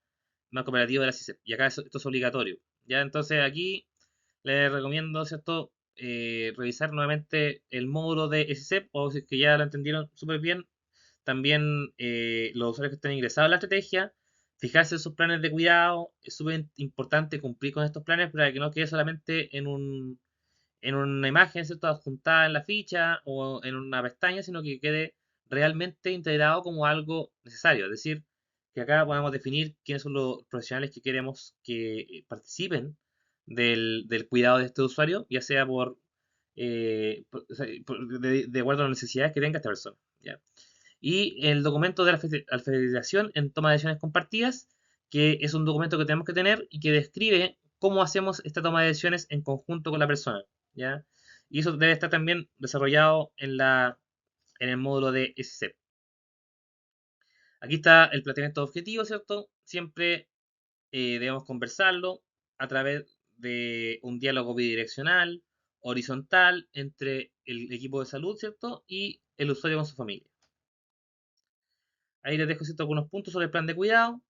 [SPEAKER 1] marco operativo de la CICEP. Y acá esto es obligatorio. ¿Ya? Entonces aquí les recomiendo, ¿cierto? Revisar nuevamente el módulo de SICEP o si es que ya lo entendieron súper bien. También los usuarios que estén ingresados a la estrategia, fijarse en sus planes de cuidado. Es súper importante cumplir con estos planes para que no quede solamente en una imagen, ¿cierto?, adjuntada en la ficha o en una pestaña, sino que quede realmente integrado como algo necesario. Es decir, que acá podemos definir quiénes son los profesionales que queremos que participen del cuidado de este usuario, ya sea o sea, de acuerdo a las necesidades que tenga esta persona. ¿Ya? Y el documento de la alfabetización en toma de decisiones compartidas, que es un documento que tenemos que tener y que describe cómo hacemos esta toma de decisiones en conjunto con la persona. ¿Ya? Y eso debe estar también desarrollado en el módulo de SCEP. Aquí está el planteamiento de objetivos, ¿cierto? Siempre debemos conversarlo a través de un diálogo bidireccional, horizontal, entre el equipo de salud, ¿cierto? Y el usuario con su familia. Ahí les dejo, ¿cierto?, algunos puntos sobre el plan de cuidado,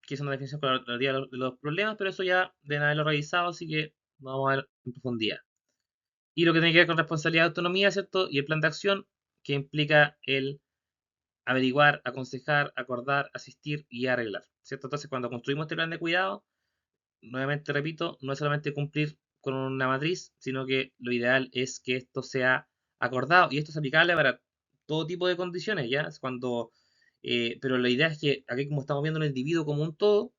[SPEAKER 1] que es una definición colaborativa de los problemas, pero eso ya deben haberlo revisado, así que vamos a ver en profundidad. Y lo que tiene que ver con responsabilidad y autonomía, ¿cierto? Y el plan de acción, que implica el averiguar, aconsejar, acordar, asistir y arreglar, ¿cierto? Entonces, cuando construimos este plan de cuidado, nuevamente repito, no es solamente cumplir con una matriz, sino que lo ideal es que esto sea acordado y esto es aplicable para todo tipo de condiciones, ¿ya? Pero la idea es que aquí, como estamos viendo el individuo como un todo,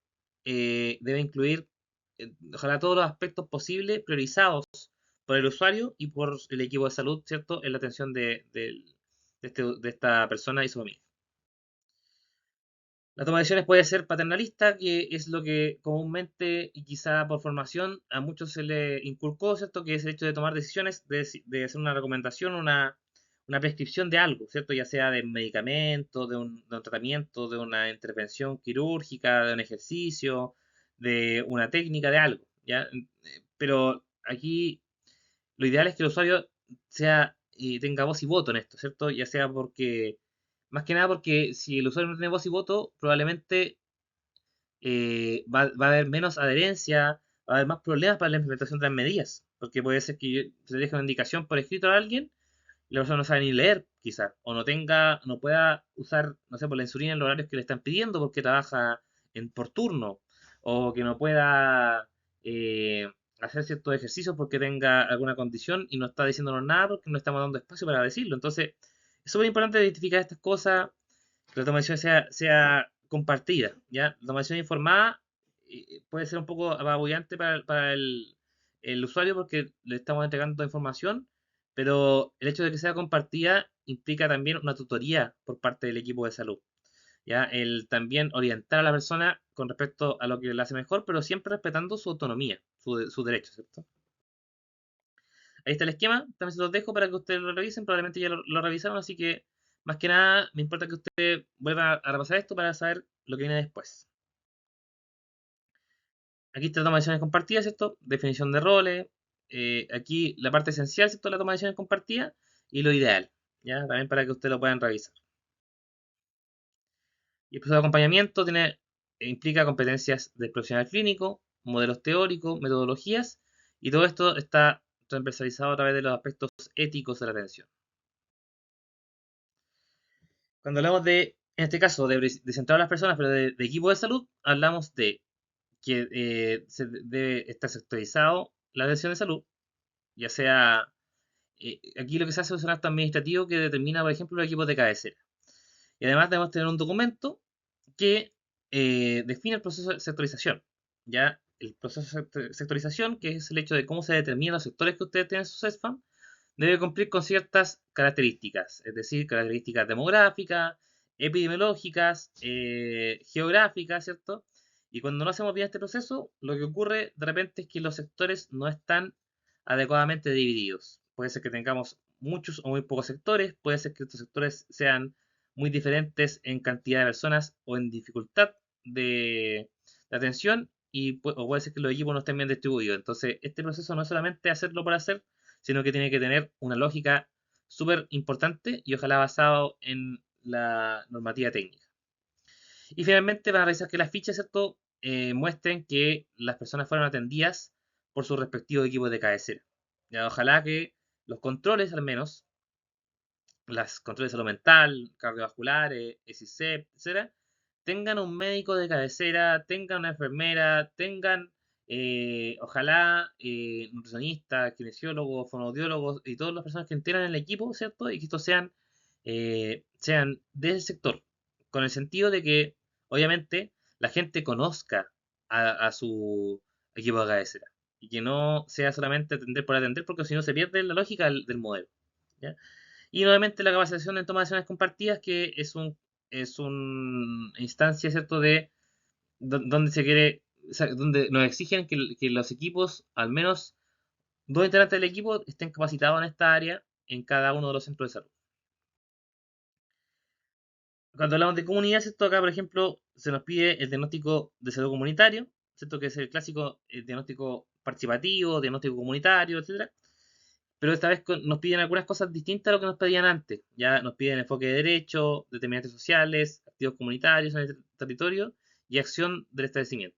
[SPEAKER 1] debe incluir, ojalá, todos los aspectos posibles priorizados por el usuario y por el equipo de salud, ¿cierto?, en la atención de esta persona y su familia. La toma de decisiones puede ser paternalista, que es lo que comúnmente y quizá por formación a muchos se le inculcó, ¿cierto? Que es el hecho de tomar decisiones, de hacer una recomendación, una prescripción de algo, ¿cierto? Ya sea de un medicamento, de un tratamiento, de una intervención quirúrgica, de un ejercicio, de una técnica, de algo, ¿ya? Pero aquí lo ideal es que el usuario tenga voz y voto en esto, ¿cierto? Ya sea porque, más que nada porque si el usuario no tiene voz y voto, probablemente va a haber menos adherencia, va a haber más problemas para la implementación de las medidas, porque puede ser que se le deje una indicación por escrito a alguien y la persona no sabe ni leer, quizás, o no pueda usar, no sé, por la insulina en los horarios que le están pidiendo porque trabaja por turno, o que no pueda hacer ciertos ejercicios porque tenga alguna condición y no está diciéndonos nada porque no estamos dando espacio para decirlo. Entonces, es súper importante identificar estas cosas, que la toma de decisiones sea compartida, ¿ya? La toma de decisiones informada puede ser un poco apabullante para el usuario porque le estamos entregando toda información, pero el hecho de que sea compartida implica también una tutoría por parte del equipo de salud, ¿ya? El también orientar a la persona con respecto a lo que le hace mejor, pero siempre respetando su autonomía, su derecho, ¿cierto? Ahí está el esquema, también se los dejo para que ustedes lo revisen, probablemente ya lo revisaron, así que más que nada me importa que ustedes vuelvan a repasar esto para saber lo que viene después. Aquí está la toma de decisiones compartidas, ¿cierto? Definición de roles, aquí la parte esencial, ¿cierto? La toma de decisiones compartida y lo ideal, ¿ya? También para que ustedes lo puedan revisar. Y el proceso de acompañamiento implica competencias del profesional clínico, modelos teóricos, metodologías, y todo esto está transversalizado a través de los aspectos éticos de la atención. Cuando hablamos en este caso, de centrar a las personas, pero de equipo de salud, hablamos de que se debe estar sectorizado la atención de salud, ya sea, aquí lo que se hace es un acto administrativo que determina, por ejemplo, los equipos de cabecera. Y además debemos tener un documento que define el proceso de sectorización. ¿Ya? El proceso de sectorización, que es el hecho de cómo se determinan los sectores que ustedes tienen en su CESFAM, debe cumplir con ciertas características, es decir, características demográficas, epidemiológicas, geográficas, ¿cierto? Y cuando no hacemos bien este proceso, lo que ocurre de repente es que los sectores no están adecuadamente divididos. Puede ser que tengamos muchos o muy pocos sectores, puede ser que estos sectores sean muy diferentes en cantidad de personas o en dificultad de atención o puede ser que los equipos no estén bien distribuidos. Entonces, este proceso no es solamente hacerlo por hacer, sino que tiene que tener una lógica súper importante y ojalá basado en la normativa técnica. Y finalmente van a revisar que las fichas, ¿cierto? Muestren que las personas fueron atendidas por sus respectivos equipos de cabecera. Ya, ojalá que los controles, al menos, las controles de salud mental, cardiovasculares, SICEP, etcétera, tengan un médico de cabecera, tengan una enfermera, tengan, ojalá, nutricionistas, kinesiólogos, fonoaudiólogos y todas las personas que integran el equipo, ¿cierto? Y que estos sean del sector, con el sentido de que, obviamente, la gente conozca a su equipo de cabecera y que no sea solamente atender por atender, porque si no se pierde la lógica del modelo, ¿ya? Y nuevamente la capacitación en toma de decisiones compartidas, que es una instancia, ¿cierto?, de donde se quiere, o sea, donde nos exigen que los equipos, al menos dos integrantes del equipo, estén capacitados en esta área en cada uno de los centros de salud. Cuando hablamos de comunidad, ¿cierto? Acá, por ejemplo, se nos pide el diagnóstico de salud comunitario, ¿cierto? Que es el clásico diagnóstico participativo, diagnóstico comunitario, etcétera. Pero esta vez nos piden algunas cosas distintas a lo que nos pedían antes. Ya nos piden enfoque de derecho, determinantes sociales, activos comunitarios en el territorio y acción del establecimiento.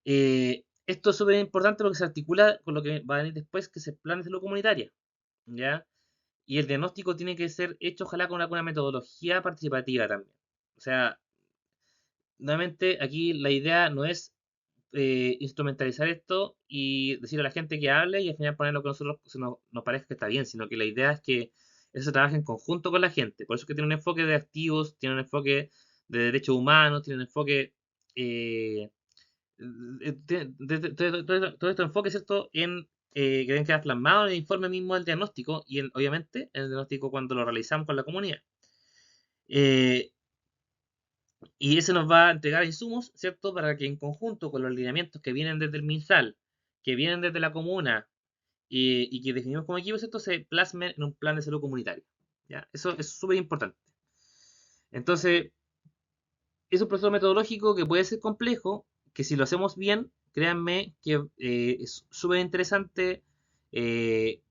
[SPEAKER 1] Esto es súper importante porque se articula con lo que va a venir después, que es el plan de salud comunitaria. ¿Ya? Y el diagnóstico tiene que ser hecho, ojalá, con alguna metodología participativa también. O sea, nuevamente, aquí la idea no es instrumentalizar esto y decir a la gente que hable y al final poner lo que a nosotros nos parezca que está bien, sino que la idea es que eso se trabaje en conjunto con la gente. Por eso es que tiene un enfoque de activos, tiene un enfoque de derechos humanos, tiene un enfoque... todo esto enfoque, ¿cierto?, que deben quedar plasmado en el informe mismo del diagnóstico y obviamente en el diagnóstico cuando lo realizamos con la comunidad. Eh, y ese nos va a entregar insumos, ¿cierto? Para que en conjunto con los lineamientos que vienen desde el MinSal, que vienen desde la comuna y que definimos como equipo, ¿cierto? Se plasmen en un plan de salud comunitario. ¿Ya? Eso es súper importante. Entonces, es un proceso metodológico que puede ser complejo, que si lo hacemos bien, créanme que es súper interesante. eh,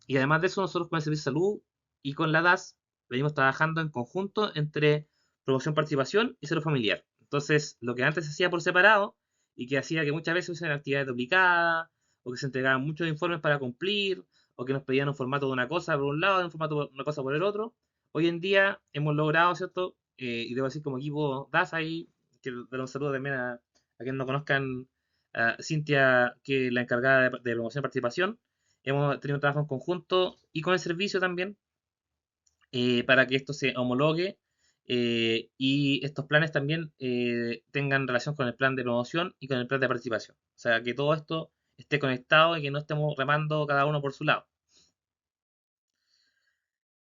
[SPEAKER 1] y además de eso, nosotros con el Servicio de Salud y con la DAS venimos trabajando en conjunto entre promoción, participación y salud familiar. Entonces, lo que antes se hacía por separado y que hacía que muchas veces se hacían actividades duplicadas o que se entregaban muchos informes para cumplir o que nos pedían un formato de una cosa por un lado, un formato de una cosa por el otro. Hoy en día hemos logrado, ¿cierto? Y debo decir como equipo DAS ahí, que le un saludo también a quienes no conozcan a Cintia, que es la encargada de promoción y participación. Hemos tenido un trabajo en conjunto y con el servicio también para que esto se homologue y estos planes también tengan relación con el plan de promoción y con el plan de participación. O sea, que todo esto esté conectado y que no estemos remando cada uno por su lado.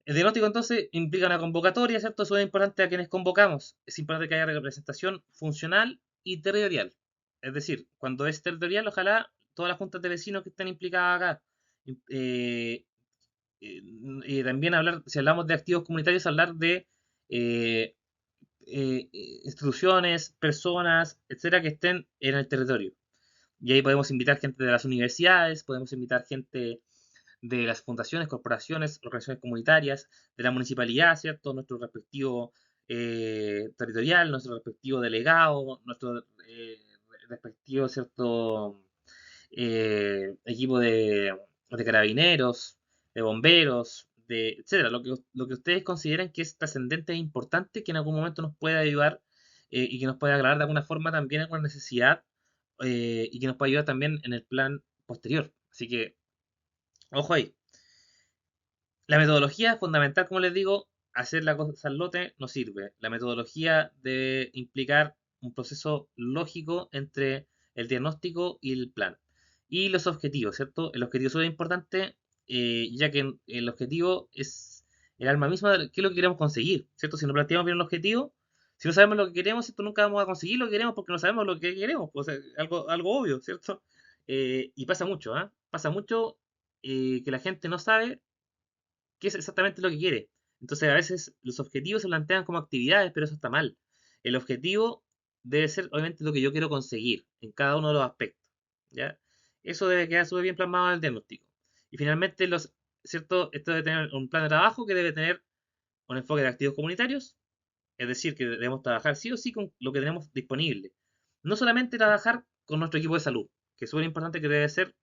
[SPEAKER 1] El diagnóstico entonces implica una convocatoria, ¿cierto? Eso es importante a quienes convocamos. Es importante que haya representación funcional y territorial. Es decir, cuando es territorial, ojalá todas las juntas de vecinos que estén implicadas acá. eh, También hablar, si hablamos de activos comunitarios, hablar de eh, instituciones, personas, etcétera, que estén en el territorio. Y ahí podemos invitar gente de las universidades, podemos invitar gente de las fundaciones, corporaciones, organizaciones comunitarias, de la municipalidad, ¿cierto? Nuestro respectivo territorial, nuestro respectivo delegado, nuestro respectivo, ¿cierto? Equipo de carabineros, de bomberos, etcétera. Lo que ustedes consideren que es trascendente e importante, que en algún momento nos puede ayudar y que nos puede aclarar de alguna forma también alguna necesidad y que nos puede ayudar también en el plan posterior. Así que, ojo ahí. La metodología es fundamental, como les digo, hacer la cosa al lote no sirve. La metodología debe implicar un proceso lógico entre el diagnóstico y el plan. Y los objetivos, ¿cierto? El objetivo es súper importante, ya que el objetivo es el alma misma de qué es lo que queremos conseguir, ¿cierto? Si no planteamos bien el objetivo, si no sabemos lo que queremos, ¿cierto? Nunca vamos a conseguir lo que queremos porque no sabemos lo que queremos, o sea, algo obvio, ¿cierto? Y pasa mucho, ¿ah? Pasa mucho que la gente no sabe qué es exactamente lo que quiere. Entonces, a veces los objetivos se plantean como actividades, pero eso está mal. El objetivo debe ser, obviamente, lo que yo quiero conseguir en cada uno de los aspectos. ¿Ya? Eso debe quedar súper bien plasmado en el diagnóstico. Y finalmente, ¿cierto? Esto debe tener un plan de trabajo que debe tener un enfoque de activos comunitarios, es decir, que debemos trabajar sí o sí con lo que tenemos disponible. No solamente trabajar con nuestro equipo de salud, que es súper importante que debe ser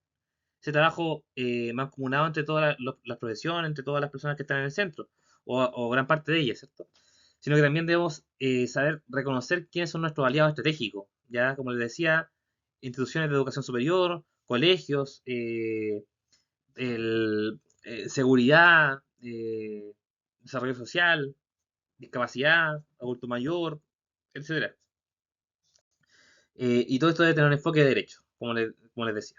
[SPEAKER 1] ese trabajo mancomunado entre todas las profesiones, entre todas las personas que están en el centro, o gran parte de ellas, ¿cierto? Sino que también debemos saber reconocer quiénes son nuestros aliados estratégicos, ya como les decía, instituciones de educación superior, colegios, seguridad, desarrollo social, discapacidad, adulto mayor, etcétera. Y todo esto debe tener un enfoque de derecho, como les decía.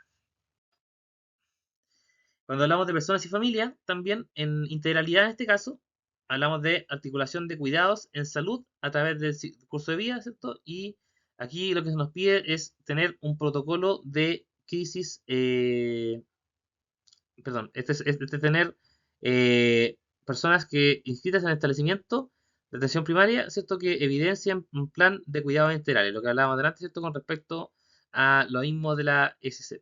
[SPEAKER 1] Cuando hablamos de personas y familia, también en integralidad en este caso, hablamos de articulación de cuidados en salud a través del curso de vida, ¿cierto? Y aquí lo que se nos pide es tener un protocolo de crisis, perdón, este tener personas que inscritas en el establecimiento de atención primaria, ¿cierto? Que evidencian un plan de cuidados integrales, lo que hablábamos delante, ¿cierto? Con respecto a lo mismo de la SC.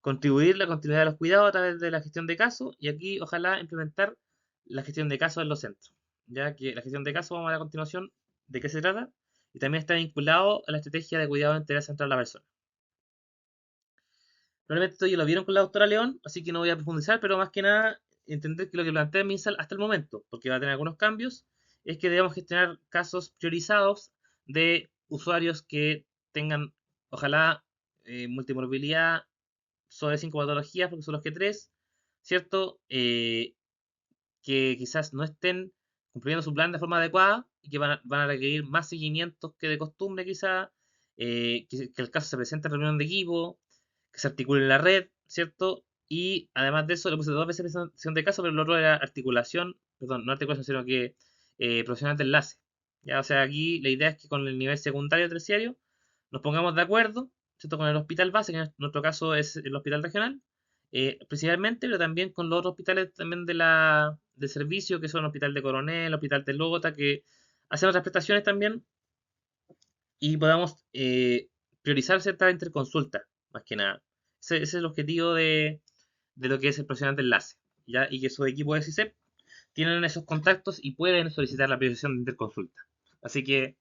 [SPEAKER 1] Contribuir la continuidad de los cuidados a través de la gestión de casos y aquí ojalá implementar la gestión de casos en los centros. Ya que la gestión de casos, vamos a ver a continuación de qué se trata, y también está vinculado a la estrategia de cuidado integral central de la persona. Probablemente esto ya lo vieron con la doctora León, así que no voy a profundizar, pero más que nada entender que lo que plantea MinSal hasta el momento, porque va a tener algunos cambios, es que debemos gestionar casos priorizados de usuarios que tengan, ojalá, multimorbilidad, sobre 5 patologías, porque son los que tres, ¿cierto? Que quizás no estén cumpliendo su plan de forma adecuada y que van a requerir más seguimientos que de costumbre, quizás, que el caso se presente en reunión de equipo, que se articule en la red, ¿cierto? Y además de eso, le puse dos veces presentación de caso, pero el otro era articulación, perdón, no articulación, sino que profesional de enlace. Ya, o sea, aquí la idea es que con el nivel secundario terciario nos pongamos de acuerdo, ¿cierto? Con el hospital base, que en nuestro caso es el hospital regional, principalmente, pero también con los otros hospitales también de servicio, que son el Hospital de Coronel, el Hospital de Lota, que hacen otras prestaciones también, y podamos priorizar ciertas interconsultas, más que nada. Ese es el objetivo de lo que es el profesional de enlace, ¿ya? Y que su equipo de CISEP tienen esos contactos y pueden solicitar la priorización de interconsulta. Así que,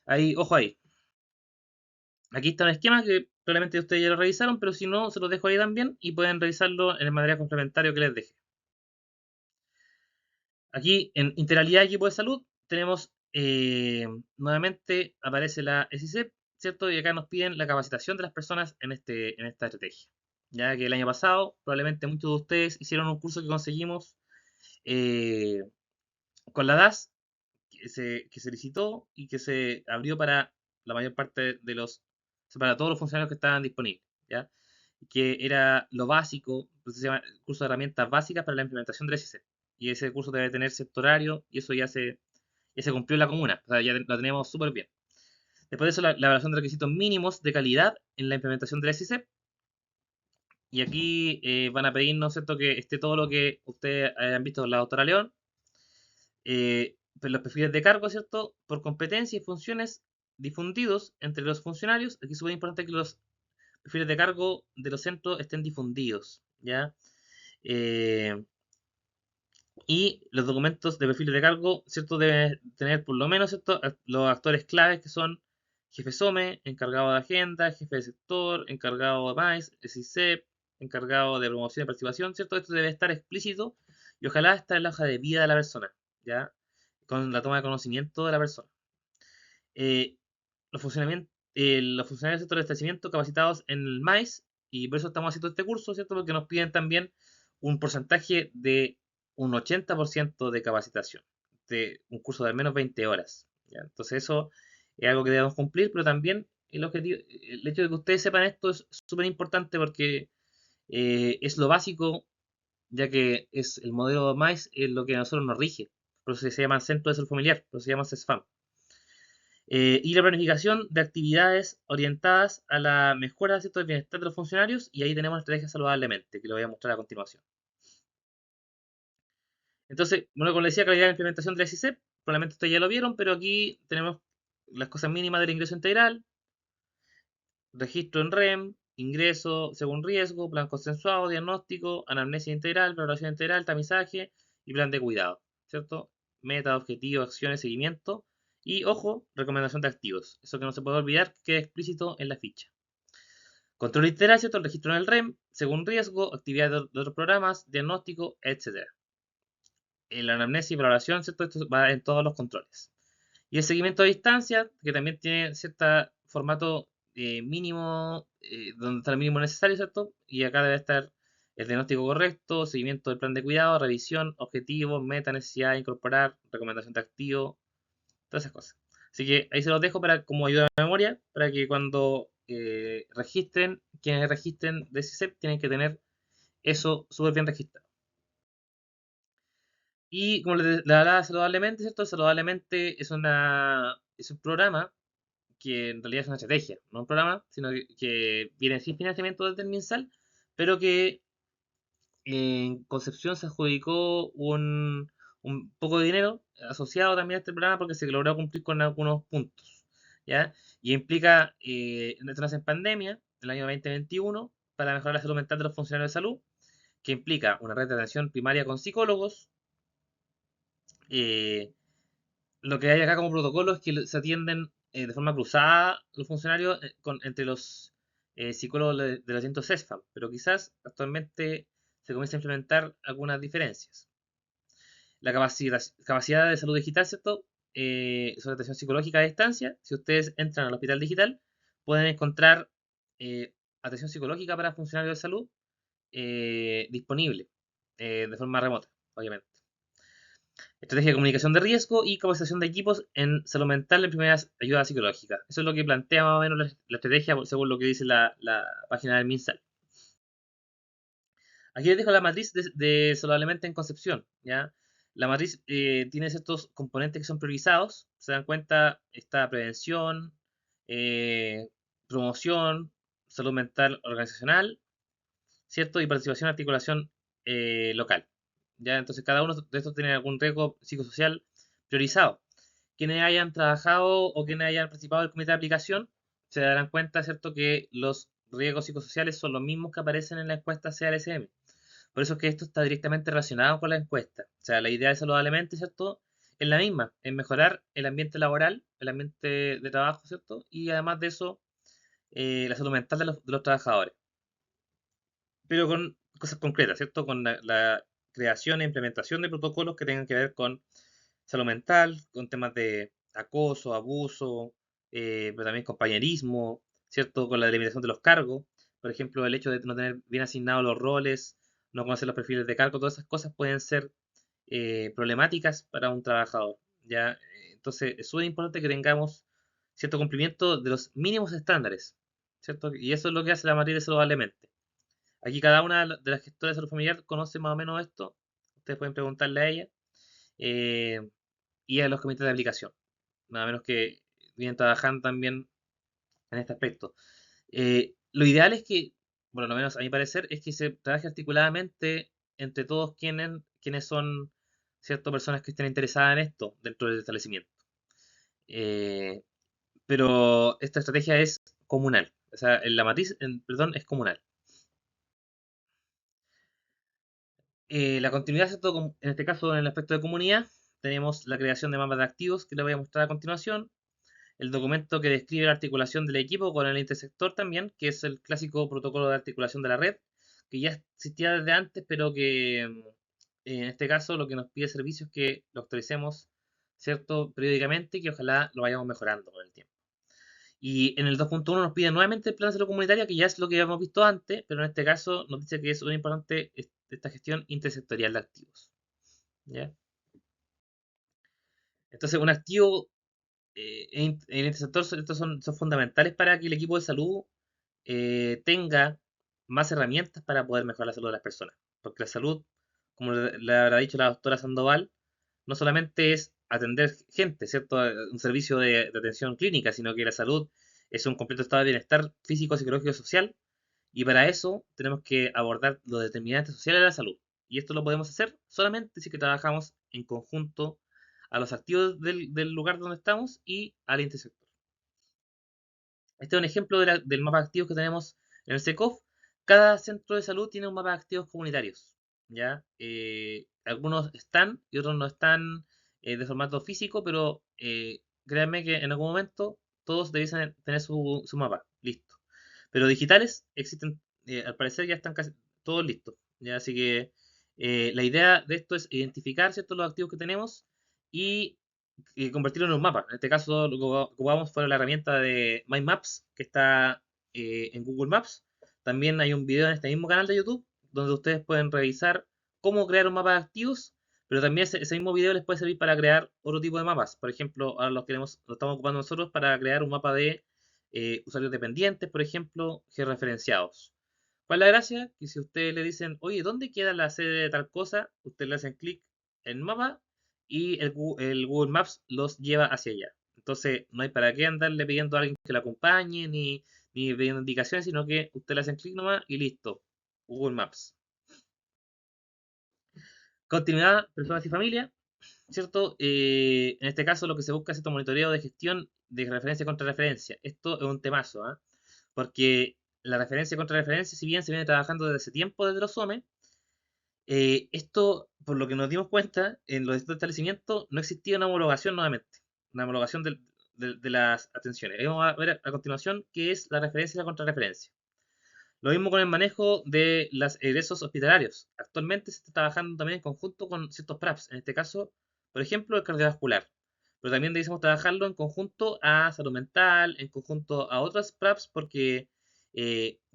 [SPEAKER 1] ahí, ojo ahí. Aquí está un esquema que probablemente ustedes ya lo revisaron, pero si no, se los dejo ahí también y pueden revisarlo en el material complementario que les dejé. Aquí en Integralidad y Equipo de Salud tenemos nuevamente aparece la SICEP, ¿cierto? Y acá nos piden la capacitación de las personas en esta estrategia. Ya que el año pasado probablemente muchos de ustedes hicieron un curso que conseguimos eh, con la DAS, que se licitó y que se abrió para la mayor parte de los, para todos los funcionarios que estaban disponibles, ¿ya? Que era lo básico, pues se llama el curso de herramientas básicas para la implementación del SICEP. Y ese curso debe tener cierto horario y eso ya se cumplió en la comuna, o sea, ya lo tenemos súper bien. Después de eso, la evaluación de requisitos mínimos de calidad en la implementación del SICEP. Y aquí van a pedirnos, ¿cierto?, que esté todo lo que ustedes hayan visto con la doctora León, los perfiles de cargo, ¿cierto? Por competencia y funciones difundidos entre los funcionarios. Aquí es súper importante que los perfiles de cargo de los centros estén difundidos, ¿ya? Eh, y los documentos de perfiles de cargo, ¿cierto? Deben tener por lo menos, ¿cierto? Los actores claves que son jefe SOME, encargado de agenda, jefe de sector, encargado de MAIS, SICEP, encargado de promoción y participación, ¿cierto? Esto debe estar explícito y ojalá estar en la hoja de vida de la persona, ¿ya? Con la toma de conocimiento de la persona. Eh, los funcionarios del sector de establecimiento capacitados en el MAIS, y por eso estamos haciendo este curso, ¿cierto? Porque nos piden también un porcentaje de un 80% de capacitación, de un curso de al menos 20 horas, ¿ya? Entonces eso es algo que debemos cumplir, pero también el hecho de que ustedes sepan esto es súper importante porque es lo básico, ya que es el modelo MAIS, es lo que a nosotros nos rige. Por eso se llama Centro de Salud Familiar, por eso se llama CESFAM. Y la planificación de actividades orientadas a la mejora, ¿cierto?, del bienestar de los funcionarios, y ahí tenemos la estrategia saludablemente, que lo voy a mostrar a continuación. Entonces, bueno, como les decía, calidad de implementación del SICEP, probablemente ustedes ya lo vieron, pero aquí tenemos las cosas mínimas del ingreso integral, registro en REM, ingreso según riesgo, plan consensuado, diagnóstico, anamnesia integral, valoración integral, tamizaje y plan de cuidado, ¿cierto? Meta, objetivo, acciones, seguimiento y, ojo, recomendación de activos. Eso que no se puede olvidar, que queda explícito en la ficha. Control integral, ¿cierto? El registro en el REM, según riesgo, actividad de otros programas, diagnóstico, etc. La anamnesia y valoración, ¿cierto? Esto va en todos los controles. Y el seguimiento a distancia, que también tiene cierto formato mínimo, donde está el mínimo necesario, ¿cierto? Y acá debe estar el diagnóstico correcto, seguimiento del plan de cuidado, revisión, objetivos, meta, necesidad, incorporar, recomendación de activo, todas esas cosas. Así que ahí se los dejo para como ayuda de memoria, para que cuando registren, quienes registren de CICEP tienen que tener eso súper bien registrado. Y como le hablaba saludablemente, ¿cierto? Saludablemente es un programa que en realidad es una estrategia, no un programa, sino que viene sin financiamiento desde el MinSal, pero que en Concepción se adjudicó un poco de dinero asociado también a este programa porque se logró cumplir con algunos puntos, ¿ya? Y implica, estamos en pandemia, el año 2021, para mejorar la salud mental de los funcionarios de salud, que implica una red de atención primaria con psicólogos. eh, lo que hay acá como protocolo es que se atienden de forma cruzada los funcionarios entre los psicólogos de los distintos CESFAM, pero quizás actualmente se comienza a implementar algunas diferencias. La capacidad de salud digital, ¿cierto? Sobre atención psicológica a distancia. Si ustedes entran al hospital digital, pueden encontrar eh, atención psicológica para funcionarios de salud disponible de forma remota, obviamente. Estrategia de comunicación de riesgo y capacitación de equipos en salud mental en primeras ayuda psicológica. Eso es lo que plantea más o menos la estrategia según lo que dice la página del MinSal. Aquí les dejo la matriz de saludablemente en Concepción, ¿ya? La matriz tiene ciertos componentes que son priorizados. Se dan cuenta, está prevención, eh, promoción, salud mental organizacional, ¿cierto? Y participación, articulación local. ¿Ya? Entonces cada uno de estos tiene algún riesgo psicosocial priorizado. Quienes hayan trabajado o quienes hayan participado del comité de aplicación se darán cuenta, ¿cierto?, que los riesgos psicosociales son los mismos que aparecen en la encuesta CALSM. Por eso es que esto está directamente relacionado con la encuesta. O sea, la idea de saludablemente, ¿cierto?, es la misma, es mejorar el ambiente laboral, el ambiente de trabajo, ¿cierto? Y además de eso, la salud mental de los trabajadores, pero con cosas concretas, ¿cierto? Con la creación e implementación de protocolos que tengan que ver con salud mental, con temas de acoso, abuso, pero también compañerismo, ¿cierto? Con la delimitación de los cargos, por ejemplo, el hecho de no tener bien asignados los roles, no conocer los perfiles de cargo, todas esas cosas pueden ser problemáticas para un trabajador, ¿ya? Entonces, es súper importante que tengamos cierto cumplimiento de los mínimos estándares, ¿cierto? Y eso es lo que hace la materia saludablemente. Aquí cada una de las gestoras de salud familiar conoce más o menos esto. Ustedes pueden preguntarle a ella. eh, y a los comités de aplicación. Nada menos que vienen trabajando también en este aspecto. Lo ideal es que, bueno, lo menos a mi parecer, es que se trabaje articuladamente entre todos quienes son ciertas personas que estén interesadas en esto dentro del establecimiento. Eh, pero esta estrategia es comunal. O sea, en la matriz, perdón, es comunal. La continuidad, ¿cierto? En este caso, en el aspecto de comunidad, tenemos la creación de mapas de activos que les voy a mostrar a continuación, el documento que describe la articulación del equipo con el intersector también, que es el clásico protocolo de articulación de la red, que ya existía desde antes, pero que en este caso lo que nos pide servicio es que lo actualicemos, ¿cierto? Periódicamente y que ojalá lo vayamos mejorando con el tiempo. Y en el 2.1 nos pide nuevamente el plan de salud comunitaria, que ya es lo que habíamos visto antes, pero en este caso nos dice que es muy importante esta gestión intersectorial de activos. ¿Ya? Entonces, un activo en este sector estos son fundamentales para que el equipo de salud tenga más herramientas para poder mejorar la salud de las personas. Porque la salud, como le habrá dicho la doctora Sandoval, no solamente es atender gente, ¿cierto? Un servicio de atención clínica, sino que la salud es un completo estado de bienestar físico, psicológico y social. Y para eso tenemos que abordar los determinantes sociales de la salud. Y esto lo podemos hacer solamente si que trabajamos en conjunto a los activos del lugar donde estamos y al intersector. Este es un ejemplo del mapa de activos que tenemos en el SECOF. Cada centro de salud tiene un mapa de activos comunitarios. ¿Ya? Algunos están y otros no están de formato físico, pero créanme que en algún momento todos debiesen tener su mapa. Listo. Pero digitales existen, al parecer ya están casi todos listos. ¿Ya? Así que la idea de esto es identificar, ¿cierto?, los activos que tenemos y convertirlo en un mapa. En este caso, lo que ocupamos fue la herramienta de My Maps, que está en Google Maps. También hay un video en este mismo canal de YouTube, donde ustedes pueden revisar cómo crear un mapa de activos, pero también ese mismo video les puede servir para crear otro tipo de mapas. Por ejemplo, ahora lo estamos ocupando nosotros para crear un mapa de usuarios dependientes, por ejemplo, georreferenciados. ¿Cuál es la gracia? Que si ustedes le dicen, oye, ¿dónde queda la sede de tal cosa? Ustedes le hacen clic en mapa y el Google Maps los lleva hacia allá. Entonces, no hay para qué andarle pidiendo a alguien que lo acompañe, ni pidiendo indicaciones, sino que ustedes le hacen clic nomás y listo. Google Maps. Continuidad, personas y familia, ¿cierto? En este caso, lo que se busca es este monitoreo de gestión de referencia contra referencia. Esto es un temazo, ¿ah? Porque la referencia contra referencia, si bien se viene trabajando desde ese tiempo, desde los OME, esto, por lo que nos dimos cuenta, en los distintos establecimientos no existía una homologación nuevamente, una homologación de las atenciones. Vamos a ver a continuación qué es la referencia y la contrarreferencia. Lo mismo con el manejo de los egresos hospitalarios. Actualmente se está trabajando también en conjunto con ciertos PRAPs, en este caso, por ejemplo, el cardiovascular. Pero también debemos trabajarlo en conjunto a salud mental, en conjunto a otras PRAPs, porque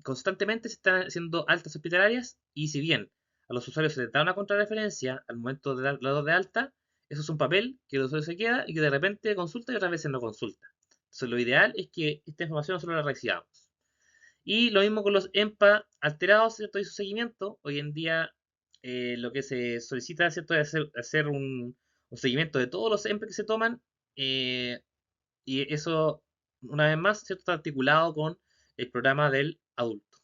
[SPEAKER 1] constantemente se están haciendo altas hospitalarias y si bien a los usuarios se les da una contrarreferencia al momento de dar la dos de alta, eso es un papel que el usuario se queda y que de repente consulta y otras veces no consulta. Entonces lo ideal es que esta información nosotros la recibamos. Y lo mismo con los EMPA alterados, ¿cierto? Y su seguimiento. Hoy en día lo que se solicita, ¿cierto? Es hacer un seguimiento de todos los EMPA que se toman. eh, y eso, una vez más, ¿cierto? Está articulado con el programa del adulto.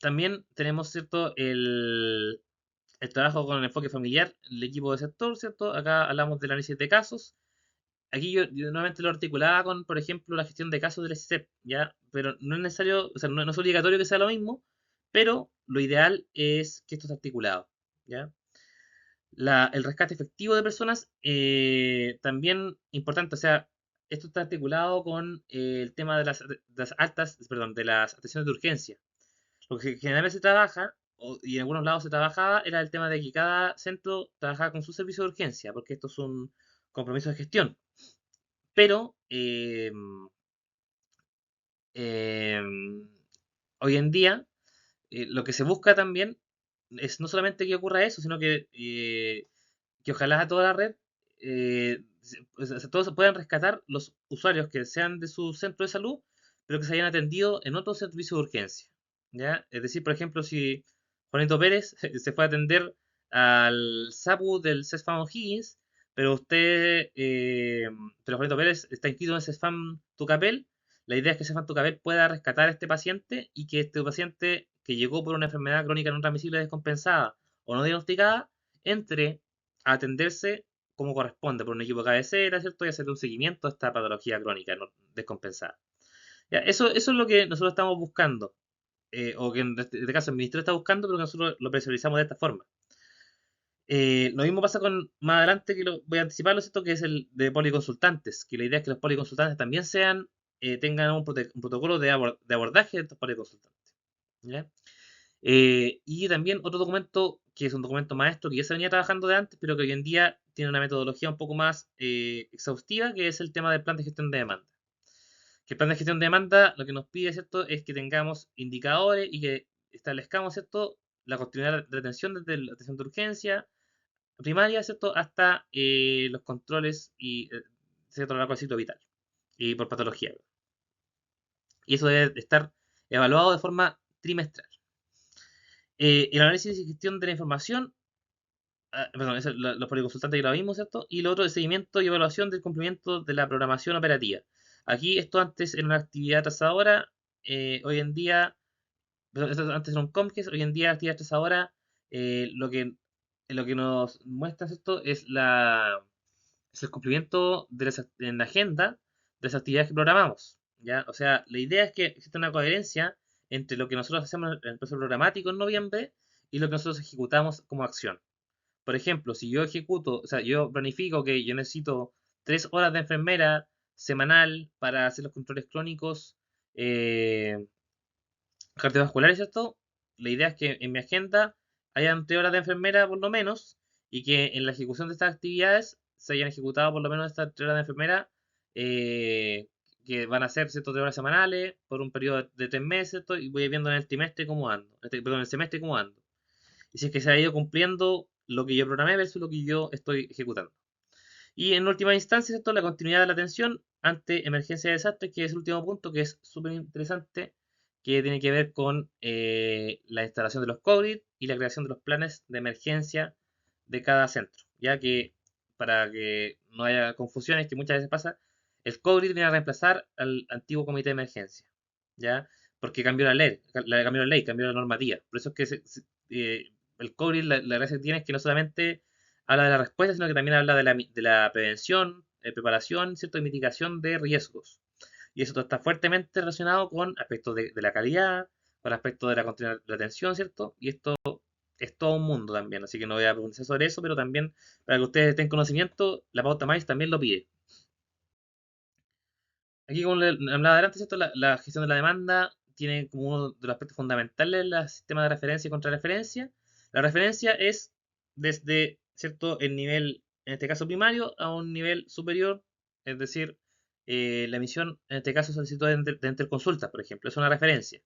[SPEAKER 1] También tenemos, ¿cierto? El trabajo con el enfoque familiar, el equipo de sector, ¿cierto? Acá hablamos del análisis de casos. Aquí yo nuevamente lo articulaba con, por ejemplo, la gestión de casos del SCEP, ¿ya? Pero no es necesario, o sea, no es obligatorio que sea lo mismo, pero lo ideal es que esto esté articulado, ¿ya? El rescate efectivo de personas, también importante, o sea, esto está articulado con el tema de las altas, perdón, de las atenciones de urgencia. Lo que generalmente se trabaja, y en algunos lados se trabajaba, era el tema de que cada centro trabajaba con su servicio de urgencia, porque esto es un compromiso de gestión. Pero eh, hoy en día, lo que se busca también es no solamente que ocurra eso, sino que ojalá a toda la red, o sea, todos se puedan rescatar los usuarios que sean de su centro de salud, pero que se hayan atendido en otro servicio de urgencia. ¿Ya? Es decir, por ejemplo, si Juanito Pérez se fue a atender al SAPU del CESFAM O'Higgins, pero pero Juanito Pérez está inscrito en el CESFAM Tucapel, la idea es que CESFAM Tucapel pueda rescatar a este paciente y que este paciente que llegó por una enfermedad crónica no transmisible descompensada o no diagnosticada entre a atenderse como corresponde por un equipo de cabecera, ¿cierto? Y hacer un seguimiento a esta patología crónica descompensada. Ya, eso es lo que nosotros estamos buscando, o que en este caso el ministerio está buscando, pero que nosotros lo presurizamos de esta forma. Lo mismo pasa con más adelante, que voy a anticiparlo, ¿cierto? Que es el de policonsultantes, que la idea es que los policonsultantes también tengan un protocolo de abordaje de estos policonsultantes. ¿Ya? Y también otro documento, que es un documento maestro que ya se venía trabajando de antes, pero que hoy en día tiene una metodología un poco más exhaustiva, que es el tema del plan de gestión de demanda. Que el plan de gestión de demanda lo que nos pide, ¿cierto?, es que tengamos indicadores y que establezcamos, ¿cierto?, la continuidad de atención desde la atención de urgencia primaria, ¿cierto?, hasta los controles y, ¿cierto?, a lo largo del ciclo vital y por patología. Y eso debe estar evaluado de forma trimestral. El análisis y gestión de la información, perdón, los policonsultantes que lo vimos, ¿cierto? Y lo otro es seguimiento y evaluación del cumplimiento de la programación operativa. Aquí esto antes era una actividad trazadora, hoy en día, perdón, esto antes era un COMGES, hoy en día actividad trazadora, lo que nos muestra esto es el cumplimiento en la agenda de las actividades que programamos. ¿Ya? O sea, la idea es que exista una coherencia entre lo que nosotros hacemos en el proceso programático en noviembre y lo que nosotros ejecutamos como acción. Por ejemplo, si yo ejecuto, o sea, yo planifico que yo necesito 3 horas de enfermera semanal para hacer los controles crónicos eh, cardiovasculares, ¿cierto? La idea es que en mi agenda hayan 3 horas de enfermera por lo menos y que en la ejecución de estas actividades se hayan ejecutado por lo menos estas 3 horas de enfermera, eh, que van a ser, ¿cierto?, 3 horas semanales por un periodo de 3 meses, ¿cierto? Y voy viendo en el trimestre cómo ando, perdón, en el semestre cómo ando. Y si es que se ha ido cumpliendo lo que yo programé versus lo que yo estoy ejecutando. Y en última instancia, esto la continuidad de la atención ante emergencia de desastres, que es el último punto, que es súper interesante, que tiene que ver con la instalación de los COVID y la creación de los planes de emergencia de cada centro. Ya que, para que no haya confusiones, que muchas veces pasa, el COVID viene a reemplazar al antiguo comité de emergencia. ¿Ya? Porque cambió la ley, cambió la normativa. Por eso es que el COVID, la gracia que tiene es que no solamente habla de la respuesta, sino que también habla de la prevención, preparación, ¿cierto? Y mitigación de riesgos. Y eso está fuertemente relacionado con aspectos de la calidad, con aspectos de la continuidad de la atención, ¿cierto? Y esto es todo un mundo también, así que no voy a profundizar sobre eso, pero también para que ustedes tengan conocimiento, la pauta MAIS también lo pide. Aquí, como le hablaba adelante, ¿cierto? La gestión de la demanda tiene como uno de los aspectos fundamentales el sistema de referencia y contrarreferencia. La referencia es desde, ¿cierto?, el nivel, en este caso primario, a un nivel superior, es decir, la emisión, en este caso, solicitud de interconsulta, por ejemplo, es una referencia.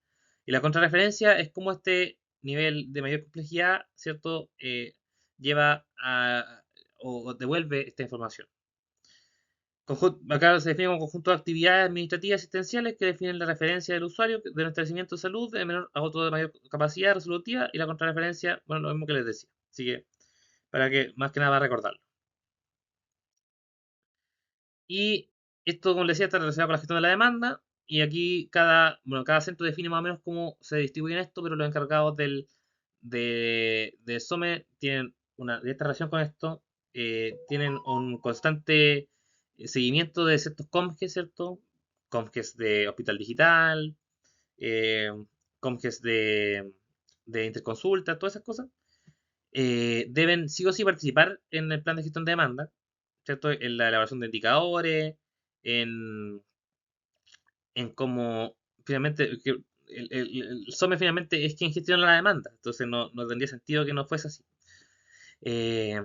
[SPEAKER 1] Y la contrarreferencia es como este nivel de mayor complejidad, ¿cierto?, lleva o devuelve esta información. Acá se define como conjunto de actividades administrativas asistenciales que definen la referencia del usuario de un establecimiento de salud de menor a otro de mayor capacidad resolutiva y la contrarreferencia, bueno, lo mismo que les decía. Así que, para que más que nada va a recordarlo. Y esto, como les decía, está relacionado con la gestión de la demanda. Y aquí cada centro define más o menos cómo se distribuyen esto, pero los encargados de SOME tienen una directa relación con esto. Tienen un constante seguimiento de ciertos COMGES, ¿cierto? COMGES de Hospital Digital, eh, COMGES de Interconsulta, todas esas cosas. deben sí o sí participar en el plan de gestión de demanda, ¿cierto? En la elaboración de indicadores, en, en cómo finalmente el SOME finalmente es quien gestiona la demanda, entonces no tendría sentido que no fuese así. Eh,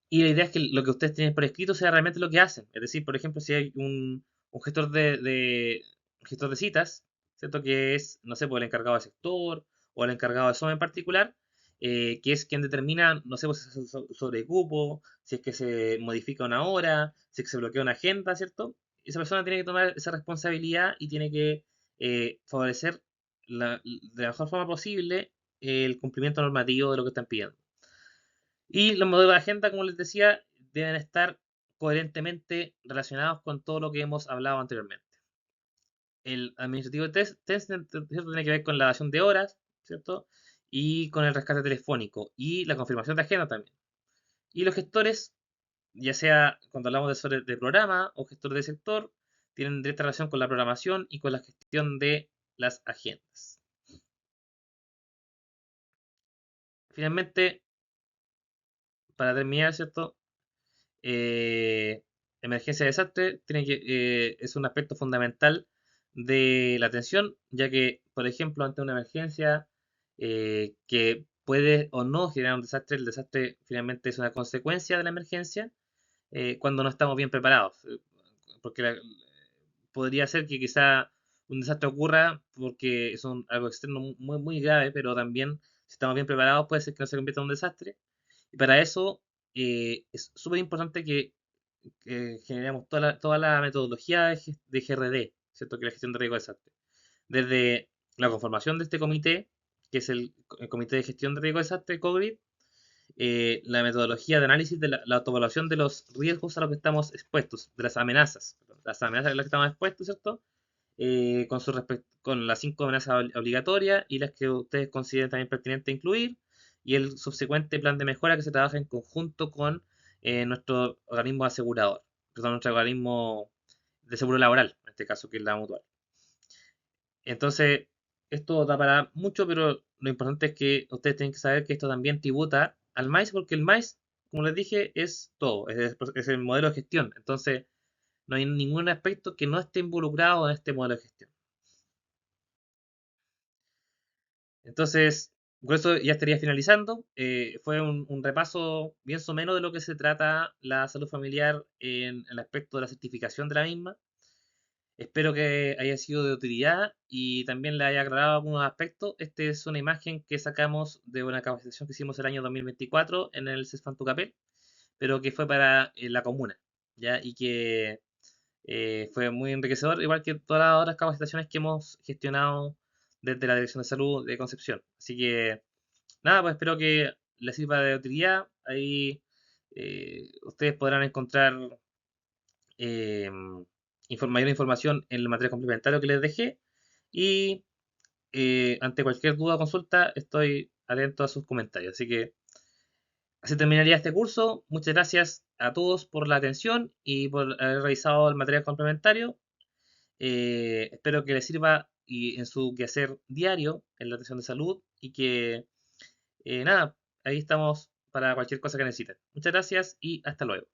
[SPEAKER 1] y la idea es que lo que ustedes tienen por escrito sea realmente lo que hacen. Es decir, por ejemplo, si hay un gestor un gestor de citas, ¿cierto? Que es, no sé, pues el encargado de sector o el encargado de SOM en particular, que es quien determina, no sé, pues si es sobre cupo, si es que se modifica una hora, si es que se bloquea una agenda, ¿cierto? Esa persona tiene que tomar esa responsabilidad y tiene que favorecer de la mejor forma posible el cumplimiento normativo de lo que están pidiendo. Y los modelos de agenda, como les decía, deben estar coherentemente relacionados con todo lo que hemos hablado anteriormente. El administrativo test, ¿cierto? Tiene que ver con la dación de horas, ¿cierto? Y con el rescate telefónico y la confirmación de agenda también. Y los gestores, ya sea cuando hablamos de programa o gestores de sector, tienen directa relación con la programación y con la gestión de las agendas. Finalmente, para terminar, ¿cierto? eh, Emergencia de desastre es un aspecto fundamental de la atención, ya que, por ejemplo, ante una emergencia que puede o no generar un desastre, el desastre finalmente es una consecuencia de la emergencia cuando no estamos bien preparados. Porque podría ser que quizá un desastre ocurra porque es algo externo muy, muy grave, pero también si estamos bien preparados puede ser que no se convierta en un desastre. Y para eso es súper importante que generemos toda la metodología de GRD, ¿cierto? Que es la gestión de riesgo de desastre. Desde la conformación de este comité, que es el Comité de Gestión de Riesgo de Desastre, COGRID, la metodología de análisis de la autoevaluación de los riesgos a los que estamos expuestos, de las amenazas a las que estamos expuestos, ¿cierto? Con las 5 amenazas obligatorias y las que ustedes consideren también pertinente incluir, y el subsecuente plan de mejora que se trabaja en conjunto con nuestro organismo asegurador, perdón, nuestro organismo de seguro laboral, en este caso, que es la mutual. Entonces, esto da para mucho, pero lo importante es que ustedes tienen que saber que esto también tributa al MAIS, porque el MAIS, como les dije, es todo, es el modelo de gestión. Entonces, no hay ningún aspecto que no esté involucrado en este modelo de gestión. Entonces, con eso ya estaría finalizando. Fue un repaso bien somero de lo que se trata la salud familiar en el aspecto de la certificación de la misma. Espero que haya sido de utilidad y también le haya aclarado algunos aspectos. Esta es una imagen que sacamos de una capacitación que hicimos el año 2024 en el CESFAN Tucapel, pero que fue para la comuna, ¿ya? Y que fue muy enriquecedor, igual que todas las otras capacitaciones que hemos gestionado desde la Dirección de Salud de Concepción. Así que, nada, pues espero que les sirva de utilidad. Ahí ustedes podrán encontrar eh, mayor información en el material complementario que les dejé. Y ante cualquier duda o consulta, estoy atento a sus comentarios. Así que así terminaría este curso. Muchas gracias a todos por la atención y por haber revisado el material complementario. Espero que les sirva en su quehacer diario en la atención de salud y que, nada, ahí estamos para cualquier cosa que necesiten. Muchas gracias y hasta luego.